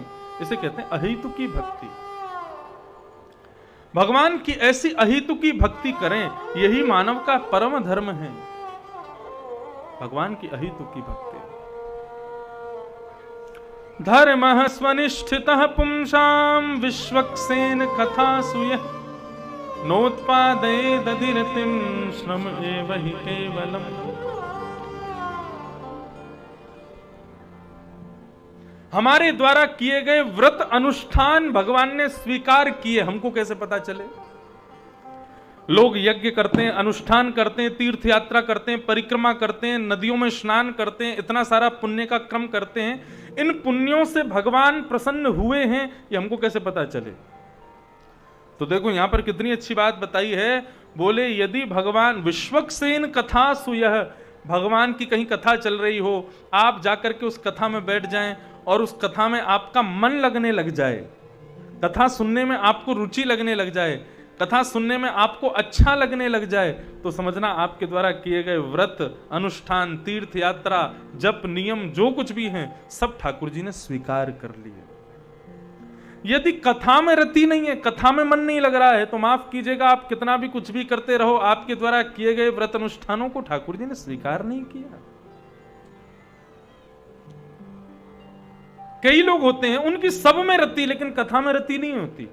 Speaker 1: इसे कहते हैं अहैतुकी भक्ति। भगवान की ऐसी अहितुकी भक्ति करें, यही मानव का परम धर्म है, भगवान की अहितुकी भक्ति। धर्मः स्वनिष्ठितः पुंसां विश्वक्सेन कथासु यः नोत्पादयेदधिरतिं श्रम एव हि केवलम्। हमारे द्वारा किए गए व्रत अनुष्ठान भगवान ने स्वीकार किए, हमको कैसे पता चले? लोग यज्ञ करते हैं, अनुष्ठान करते हैं, तीर्थ यात्रा करते हैं, परिक्रमा करते हैं, नदियों में स्नान करते हैं, इतना सारा पुण्य का क्रम करते हैं। इन पुण्यों से भगवान प्रसन्न हुए हैं ये हमको कैसे पता चले? तो देखो यहां पर कितनी अच्छी बात बताई है। बोले यदि भगवान विश्वक्सेन कथा सुयः, भगवान की कहीं कथा चल रही हो, आप जाकर के उस कथा में बैठ जाएं और उस कथा में आपका मन लगने लग जाए, कथा सुनने में आपको रुचि लगने लग जाए, कथा सुनने में आपको अच्छा लगने लग जाए, तो समझना आपके द्वारा किए गए व्रत, अनुष्ठान, तीर्थ यात्रा, जप, नियम जो कुछ भी हैं सब ठाकुर जी ने स्वीकार कर लिए। यदि कथा में रति नहीं है, कथा में मन नहीं लग रहा है, तो माफ कीजिएगा, आप कितना भी कुछ भी करते रहो, आपके द्वारा किए गए व्रत अनुष्ठानों को ठाकुर जी ने स्वीकार नहीं किया। कई लोग होते हैं उनकी सब में रति, लेकिन कथा में रति नहीं होती।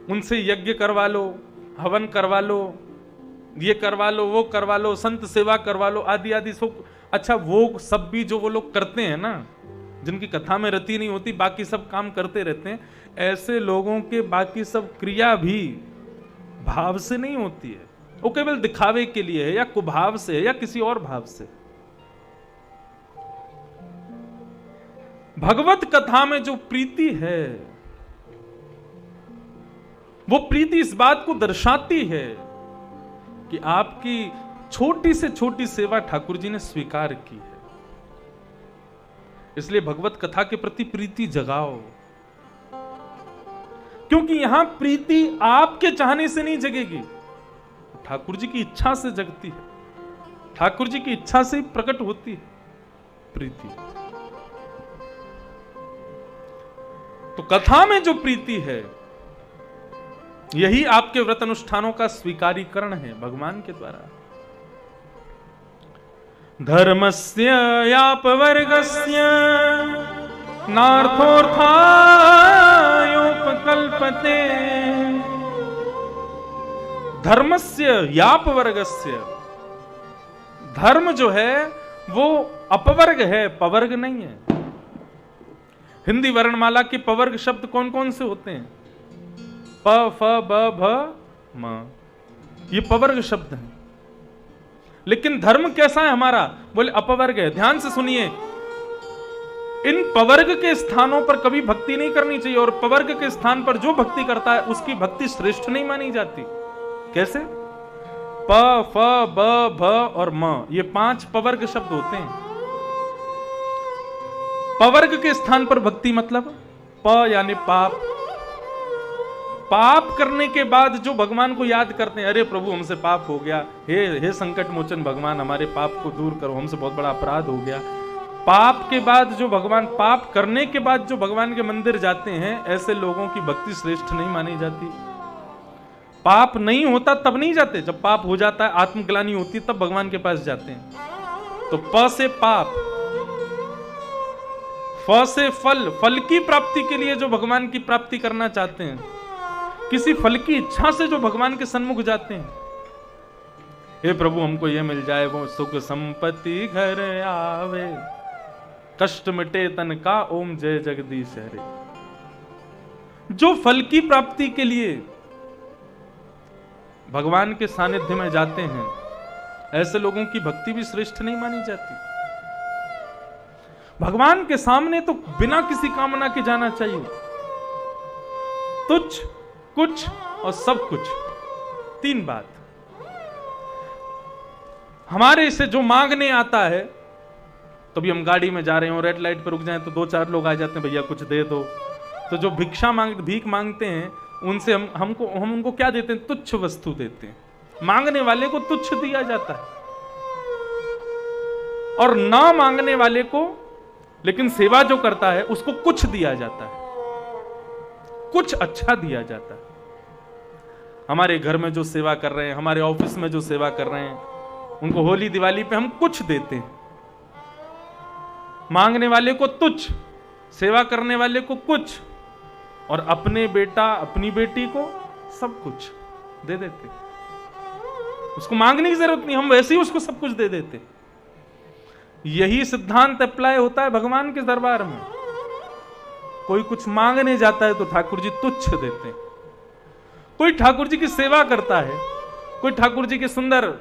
Speaker 1: उनसे यज्ञ करवा लो, हवन करवा लो, ये करवा लो, वो करवा लो, संत सेवा करवा लो, आदि आदि सब। अच्छा, वो सब भी जो वो लोग करते हैं ना, जिनकी कथा में रति नहीं होती, बाकी सब काम करते रहते हैं, ऐसे लोगों के बाकी सब क्रिया भी भाव से नहीं होती है, वो केवल दिखावे के लिए है, या कुभाव से है, या किसी और भाव से। भगवत कथा में जो प्रीति है, वो प्रीति इस बात को दर्शाती है कि आपकी छोटी से छोटी सेवा ठाकुर जी ने स्वीकार की है। इसलिए भगवत कथा के प्रति प्रीति जगाओ, क्योंकि यहां प्रीति आपके चाहने से नहीं जगेगी, ठाकुर जी की इच्छा से जगती है, ठाकुर जी की इच्छा से प्रकट होती है प्रीति। तो कथा में जो प्रीति है, यही आपके व्रत अनुष्ठानों का स्वीकारीकरण है भगवान के द्वारा। धर्मस्य यापवर्गस्य नार्थोऽर्थायोपकल्पते, धर्मस्य यापवर्गस्य, धर्म जो है वो अपवर्ग है, पवर्ग नहीं है। हिंदी वर्णमाला के पवर्ग शब्द कौन कौन से होते हैं? प, फ, ब, भ, म, ये पवर्ग शब्द हैं। लेकिन धर्म कैसा है हमारा? बोले अपवर्ग है। ध्यान से सुनिए, इन पवर्ग के स्थानों पर कभी भक्ति नहीं करनी चाहिए, और पवर्ग के स्थान पर जो भक्ति करता है उसकी भक्ति श्रेष्ठ नहीं मानी जाती। कैसे? प, फ, ब, भ और म, ये 5 पवर्ग शब्द होते हैं। पवर्ग के स्थान पर भक्ति मतलब प यानी पाप, पाप करने के बाद जो भगवान को याद करते हैं, अरे प्रभु हमसे पाप हो गया, हे संकट मोचन भगवान हमारे पाप को दूर करो, हमसे बहुत बड़ा अपराध हो गया। पाप के बाद जो भगवान, पाप करने के बाद जो भगवान के मंदिर जाते हैं, ऐसे लोगों की भक्ति श्रेष्ठ नहीं मानी जाती। पाप नहीं होता तब नहीं जाते, जब पाप हो जाता है, आत्मग्लानि होती है, तब भगवान के पास जाते हैं। तो प से पाप, फ से फल, फल की प्राप्ति के लिए जो भगवान की प्राप्ति करना चाहते हैं, किसी फल की इच्छा से जो भगवान के सन्मुख जाते हैं, हे प्रभु हमको ये मिल जाए, वो सुख संपत्ति घर आवे, कष्ट मिटे तन का, ओम जय जगदीश हरे। जो फल की प्राप्ति के लिए भगवान के सानिध्य में जाते हैं, ऐसे लोगों की भक्ति भी श्रेष्ठ नहीं मानी जाती। भगवान के सामने तो बिना किसी कामना के जाना चाहिए। तुच्छ, कुछ और सब कुछ, 3 बात। हमारे से जो मांगने आता है, कभी हम गाड़ी में जा रहे हो, रेड लाइट पर रुक जाएं तो 2-4 लोग आ जाते हैं, भैया कुछ दे दो। तो जो भीख मांगते हैं, उनसे हम उनको क्या देते हैं? तुच्छ वस्तु देते हैं। मांगने वाले को तुच्छ दिया जाता है, और ना मांगने वाले को, लेकिन सेवा जो करता है, उसको कुछ दिया जाता है, कुछ अच्छा दिया जाता है। हमारे घर में जो सेवा कर रहे हैं, हमारे ऑफिस में जो सेवा कर रहे हैं, उनको होली दिवाली पे हम कुछ देते हैं। मांगने वाले को तुच्छ, सेवा करने वाले को कुछ, और अपने बेटा अपनी बेटी को सब कुछ दे देते। उसको मांगने की जरूरत नहीं, हम वैसे ही उसको सब कुछ दे देते। यही सिद्धांत अप्लाई होता है भगवान के दरबार में। कोई कुछ मांगने जाता है तो ठाकुर जी तुच्छ देते हैं। कोई ठाकुर जी की सेवा करता है, कोई ठाकुर जी के सुंदर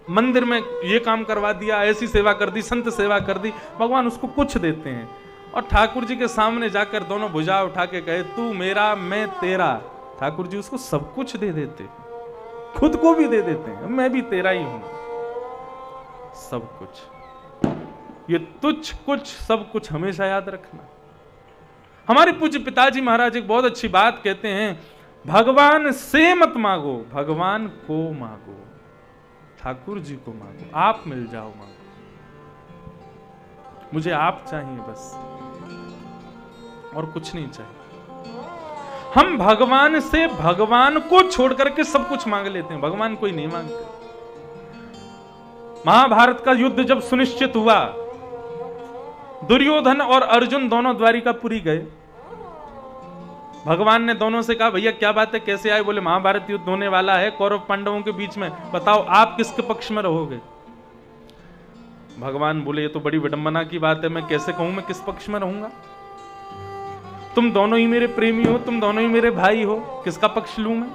Speaker 1: मंदिर में ये काम करवा दिया, ऐसी सेवा कर दी, संत सेवा कर दी, भगवान उसको कुछ देते हैं। और ठाकुर जी के सामने जाकर दोनों भुजा उठा के कहे तू मेरा मैं तेरा, ठाकुर जी उसको सब कुछ दे देते, खुद को भी दे देते हैं, मैं भी तेरा ही हूं, सब कुछ। ये तुच्छ कुछ सब कुछ हमेशा याद रखना। हमारे पूज्य पिताजी महाराज एक बहुत अच्छी बात कहते हैं, भगवान से मत मांगो, भगवान को मांगो, ठाकुर जी को मांगो, आप मिल जाओ मांगो, मुझे आप चाहिए बस, और कुछ नहीं चाहिए। हम भगवान से भगवान को छोड़ करके सब कुछ मांग लेते हैं, भगवान कोई नहीं मांगते। महाभारत का युद्ध जब सुनिश्चित हुआ, दुर्योधन और अर्जुन दोनों द्वारिकापुरी गए। भगवान ने दोनों से कहा भैया क्या बात है, कैसे आए? बोले महाभारत युद्ध होने वाला है कौरव पांडवों के बीच में, बताओ आप किसके पक्ष में रहोगे? भगवान बोले ये तो बड़ी विडंबना की बात है, मैं कैसे कहूं मैं किस पक्ष में रहूंगा? तुम दोनों ही मेरे प्रेमी हो, तुम दोनों ही मेरे भाई हो, किसका पक्ष लूं मैं?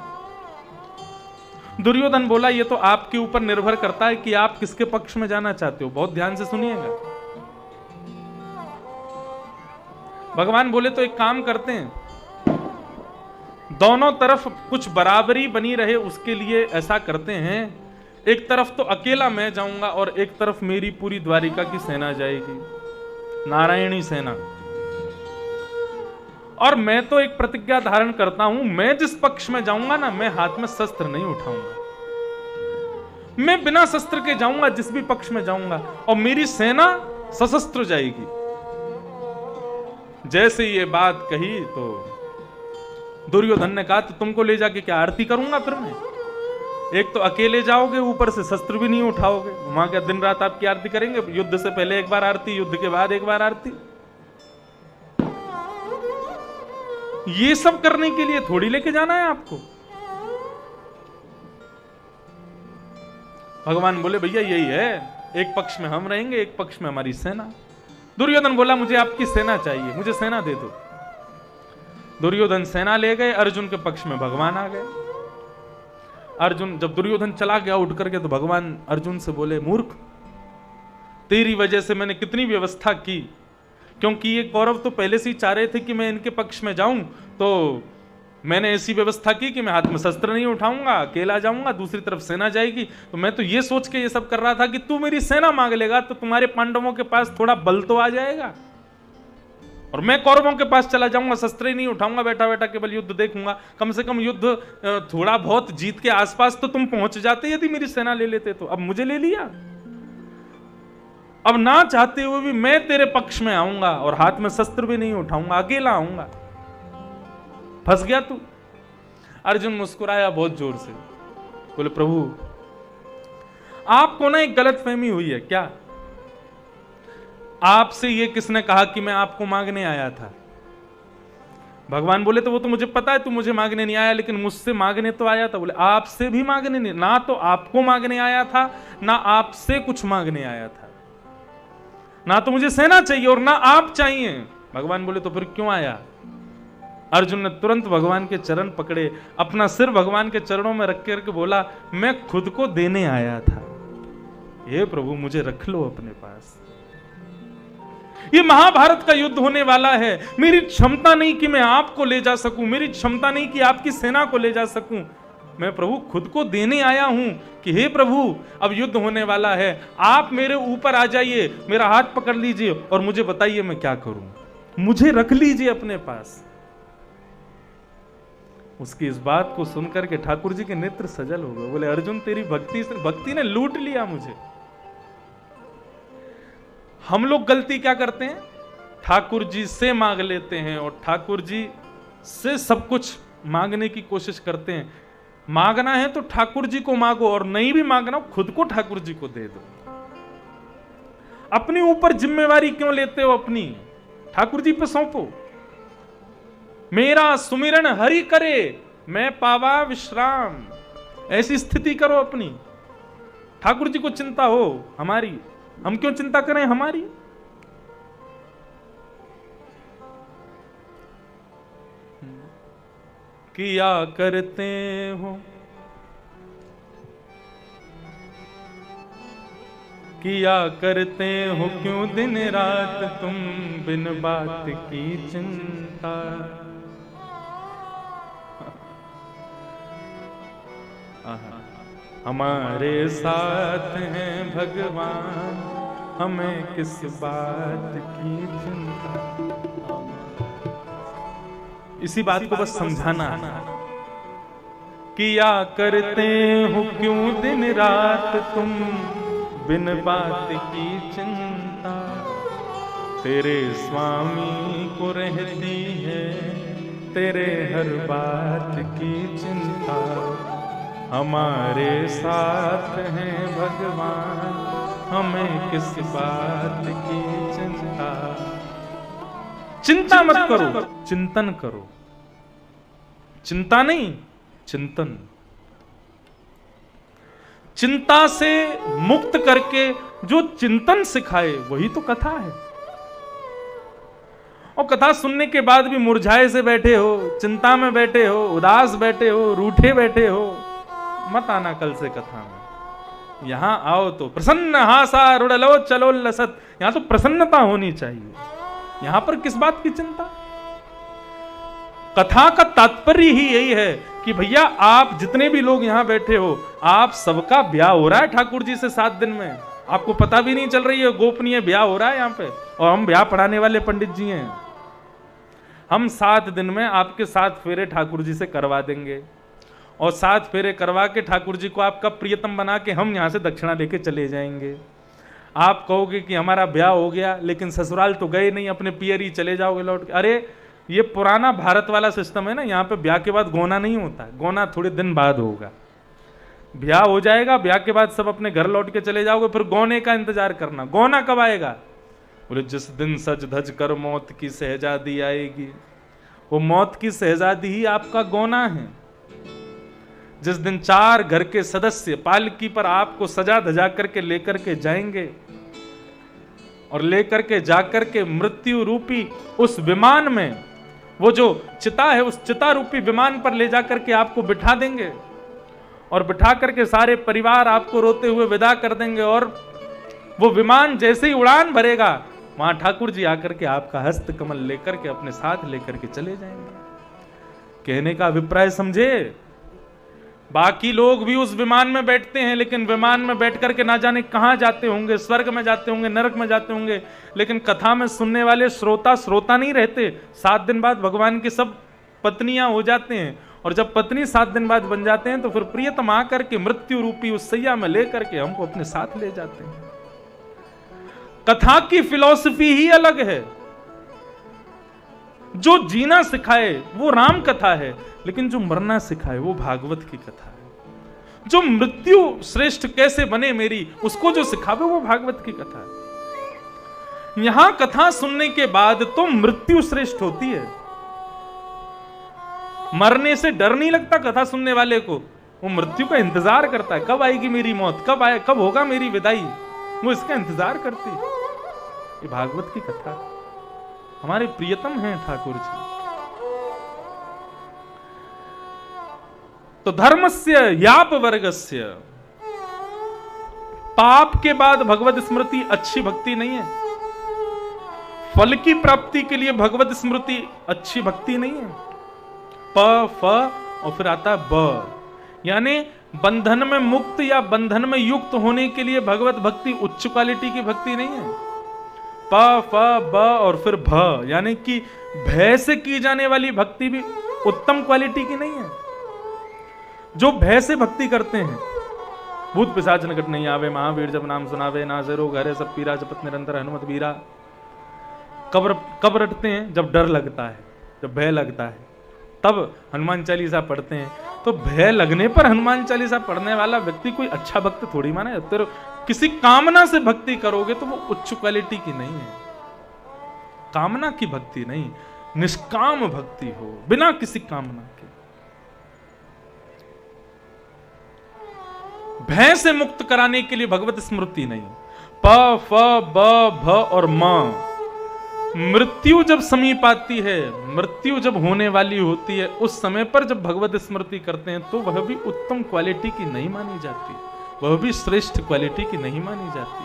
Speaker 1: दुर्योधन बोला ये तो आपके ऊपर निर्भर करता है कि आप किसके पक्ष में जाना चाहते हो, बहुत ध्यान से सुनिएगा। भगवान बोले तो एक काम करते हैं, दोनों तरफ कुछ बराबरी बनी रहे उसके लिए ऐसा करते हैं, एक तरफ तो अकेला मैं जाऊंगा और एक तरफ मेरी पूरी द्वारिका की सेना जाएगी, नारायणी सेना। और मैं तो एक प्रतिज्ञा धारण करता हूं, मैं जिस पक्ष में जाऊंगा ना, मैं हाथ में शस्त्र नहीं उठाऊंगा, मैं बिना शस्त्र के जाऊंगा जिस भी पक्ष में जाऊंगा, और मेरी सेना सशस्त्र जाएगी। जैसे ये बात कही तो दुर्योधन ने कहा तो तुमको ले जाके क्या आरती करूंगा फिर मैं? एक तो अकेले जाओगे, ऊपर से शस्त्र भी नहीं उठाओगे, वहां क्या दिन रात आपकी आरती करेंगे? युद्ध से पहले एक बार आरती, युद्ध के बाद एक बार आरती। ये सब करने के लिए थोड़ी लेके जाना है आपको। भगवान बोले भैया यही है, एक पक्ष में हम रहेंगे, एक पक्ष में हमारी सेना। दुर्योधन बोला मुझे आपकी सेना चाहिए, मुझे सेना दे दो। दुर्योधन सेना ले गए, अर्जुन के पक्ष में भगवान आ गए। अर्जुन जब दुर्योधन चला गया उठ करके, तो भगवान अर्जुन से बोले मूर्ख, तेरी वजह से मैंने कितनी व्यवस्था की, क्योंकि ये कौरव तो पहले से ही चाह रहे थे कि मैं इनके पक्ष में जाऊं, तो मैंने ऐसी व्यवस्था की कि मैं हाथ में शस्त्र नहीं उठाऊंगा, अकेला जाऊंगा, दूसरी तरफ सेना जाएगी। तो मैं तो ये सोच के ये सब कर रहा था कि तू मेरी सेना मांग लेगा तो तुम्हारे पांडवों के पास थोड़ा बल तो आ जाएगा, और मैं कौरवों के पास चला जाऊंगा, शस्त्र ही नहीं उठाऊंगा, बैठा बैठा केवल युद्ध देखूंगा। कम से कम युद्ध थोड़ा बहुत जीत के आसपास तो तुम पहुंच जाते यदि मेरी सेना ले लेते तो। अब मुझे ले लिया, अब ना चाहते हुए भी मैं तेरे पक्ष में आऊंगा और हाथ में शस्त्र भी नहीं उठाऊंगा, अकेला आऊंगा। फंस गया तू। अर्जुन मुस्कुराया बहुत जोर से, बोले प्रभु आपको ना एक गलतफहमी हुई है क्या? आपसे ये किसने कहा कि मैं आपको मांगने आया था? भगवान बोले तो वो तो मुझे पता है, तू मुझे मांगने नहीं आया, लेकिन मुझसे मांगने तो आया था। बोले आपसे भी मांगने नहीं, ना तो आपको मांगने आया था, ना आपसे कुछ मांगने आया था, ना तो मुझे सेना चाहिए और ना आप चाहिए। भगवान बोले तो फिर क्यों आया? अर्जुन ने तुरंत भगवान के चरण पकड़े, अपना सिर भगवान के चरणों में रख करके बोला मैं खुद को देने आया था, हे प्रभु मुझे रख लो अपने पास। ये महाभारत का युद्ध होने वाला है, मेरी क्षमता नहीं कि मैं आपको ले जा सकूं, मेरी क्षमता नहीं कि आपकी सेना को ले जा सकूं, मैं प्रभु खुद को देने आया हूं कि हे प्रभु अब युद्ध होने वाला है, आप मेरे ऊपर आ जाइए, मेरा हाथ पकड़ लीजिए और मुझे बताइए मैं क्या करूं, मुझे रख लीजिए अपने पास। उसकी इस बात को सुनकर के ठाकुर जी के नेत्र सजल हो गए। बोले अर्जुन तेरी भक्ति ने लूट लिया मुझे। हम लोग गलती क्या करते हैं, ठाकुर जी से मांग लेते हैं और ठाकुर जी से सब कुछ मांगने की कोशिश करते हैं। मांगना है तो ठाकुर जी को मांगो, और नहीं भी मांगना हो खुद को ठाकुर जी को दे दो। अपने ऊपर जिम्मेवारी क्यों लेते हो अपनी? ठाकुर जी पे सौंपो। मेरा सुमिरन हरि करे मैं पावा विश्राम, ऐसी स्थिति करो अपनी। ठाकुर जी को चिंता हो हमारी, हम क्यों चिंता करें हमारी? किया करते हो, किया करते हो क्यों दिन रात तुम बिन बात की चिंता। हमारे साथ हैं भगवान, हमें किस बात की चिंता। इसी बात को बस समझाना है। किया करते हो क्यों दिन रात तुम बिन बात की चिंता। तेरे स्वामी को रहती है तेरे हर बात की चिंता। हमारे साथ हैं भगवान, हमें किस बात की चिंता। चिंता मत करो, चिंतन करो। चिंता नहीं, चिंतन। चिंता से मुक्त करके जो चिंतन सिखाए वही तो कथा है। और कथा सुनने के बाद भी मुरझाए से बैठे हो, चिंता में बैठे हो, उदास बैठे हो, रूठे बैठे हो, मत आना कल से कथा में। यहां आओ तो प्रसन्न हासा रुड़लो चलो लसत। यहां तो प्रसन्नता होनी चाहिए। यहां पर किस बात की चिंता। कथा का तात्पर्य ही यही है कि भैया आप जितने भी लोग यहां बैठे हो, आप सबका ब्याह हो रहा है ठाकुर जी से 7 दिन में। आपको पता भी नहीं चल रही है, गोपनीय ब्याह हो रहा है यहां पे। और हम ब्याह पढ़ाने वाले पंडित जी हैं। हम 7 दिन में आपके 7 फेरे ठाकुर जी से करवा देंगे। और 7 फेरे करवा के ठाकुर जी को आपका प्रियतम बना के हम यहां से दक्षिणा लेके चले जाएंगे। आप कहोगे कि हमारा ब्याह हो गया, लेकिन ससुराल तो गए नहीं, अपने पियर ही चले जाओगे लौट के। अरे ये पुराना भारत वाला सिस्टम है ना, यहाँ पे ब्याह के बाद गोना नहीं होता। गोना थोड़े दिन बाद होगा। ब्याह हो जाएगा, ब्याह के बाद सब अपने घर लौट के चले जाओगे, फिर गोने का इंतजार करना। गोना कब आएगा? बोले जिस दिन सज धज कर मौत की शहजादी आएगी। वो मौत की शहजादी ही आपका गोना है। जिस दिन 4 घर के सदस्य पालकी पर आपको सजा धजा करके लेकर के जाएंगे और लेकर के जाकर के मृत्यु रूपी उस विमान में, वो जो चिता है उस चिता रूपी विमान पर ले जाकर के आपको बिठा देंगे और बिठा करके सारे परिवार आपको रोते हुए विदा कर देंगे। और वो विमान जैसे ही उड़ान भरेगा, वहां ठाकुर जी आकर के आपका हस्त कमल लेकर के अपने साथ लेकर के चले जाएंगे। कहने का अभिप्राय समझे? बाकी लोग भी उस विमान में बैठते हैं, लेकिन विमान में बैठ करके ना जाने कहां जाते होंगे, स्वर्ग में जाते होंगे, नरक में जाते होंगे। लेकिन कथा में सुनने वाले श्रोता नहीं रहते। 7 दिन बाद भगवान की सब पत्नियां हो जाते हैं। और जब पत्नी 7 दिन बाद बन जाते हैं तो फिर प्रियतम आकर के मृत्यु रूपी उस सैया में लेकर के हमको अपने साथ ले जाते हैं। कथा की फिलॉसफी ही अलग है। जो जीना सिखाए वो राम कथा है, लेकिन जो मरना सिखाए वो भागवत की कथा है। जो मृत्यु श्रेष्ठ कैसे बने मेरी, उसको जो सिखावे वो भागवत की कथा है। यहां कथा सुनने के बाद तो मृत्यु श्रेष्ठ होती है। मरने से डर नहीं लगता कथा सुनने वाले को। वो मृत्यु का इंतजार करता है, कब आएगी मेरी मौत, कब होगा मेरी विदाई। वो इसका इंतजार करती है। ये भागवत की कथा हमारे प्रियतम हैं ठाकुर जी। तो धर्मस्य याप वर्गस्य, पाप के बाद भगवत स्मृति अच्छी भक्ति नहीं है। फल की प्राप्ति के लिए भगवत स्मृति अच्छी भक्ति नहीं है। प फ और फिर आता है ब, यानी बंधन में मुक्त या बंधन में युक्त होने के लिए भगवत भक्ति उच्च क्वालिटी की भक्ति नहीं है। प फ ब और फिर भ, यानी कि भय से की जाने वाली भक्ति भी उत्तम क्वालिटी की नहीं है। जो भय से भक्ति करते हैं, भूत पिशाच निकट नहीं आवे, महावीर जब नाम सुनावे, ना से रोग हरे सब पीरा, जपत निरंतर हनुमत बीरा। कब रटते हैं? जब डर लगता है, जब भय लगता है, तब हनुमान चालीसा पढ़ते हैं। तो भय लगने पर हनुमान चालीसा पढ़ने वाला व्यक्ति कोई अच्छा भक्त थोड़ी माना जाता है। किसी कामना से भक्ति करोगे तो वो उच्च क्वालिटी की नहीं है। कामना की भक्ति नहीं, निष्काम भक्ति हो, बिना किसी कामना के। भय से मुक्त कराने के लिए भगवत स्मृति नहीं। प फ ब भ और म, मृत्यु जब समीप आती है, मृत्यु जब होने वाली होती है, उस समय पर जब भगवत स्मृति करते हैं तो वह भी उत्तम क्वालिटी की नहीं मानी जाती, वह भी श्रेष्ठ क्वालिटी की नहीं मानी जाती।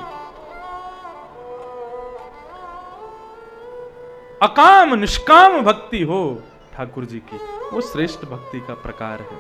Speaker 1: अकाम निष्काम भक्ति हो ठाकुर जी की, वो श्रेष्ठ भक्ति का प्रकार है।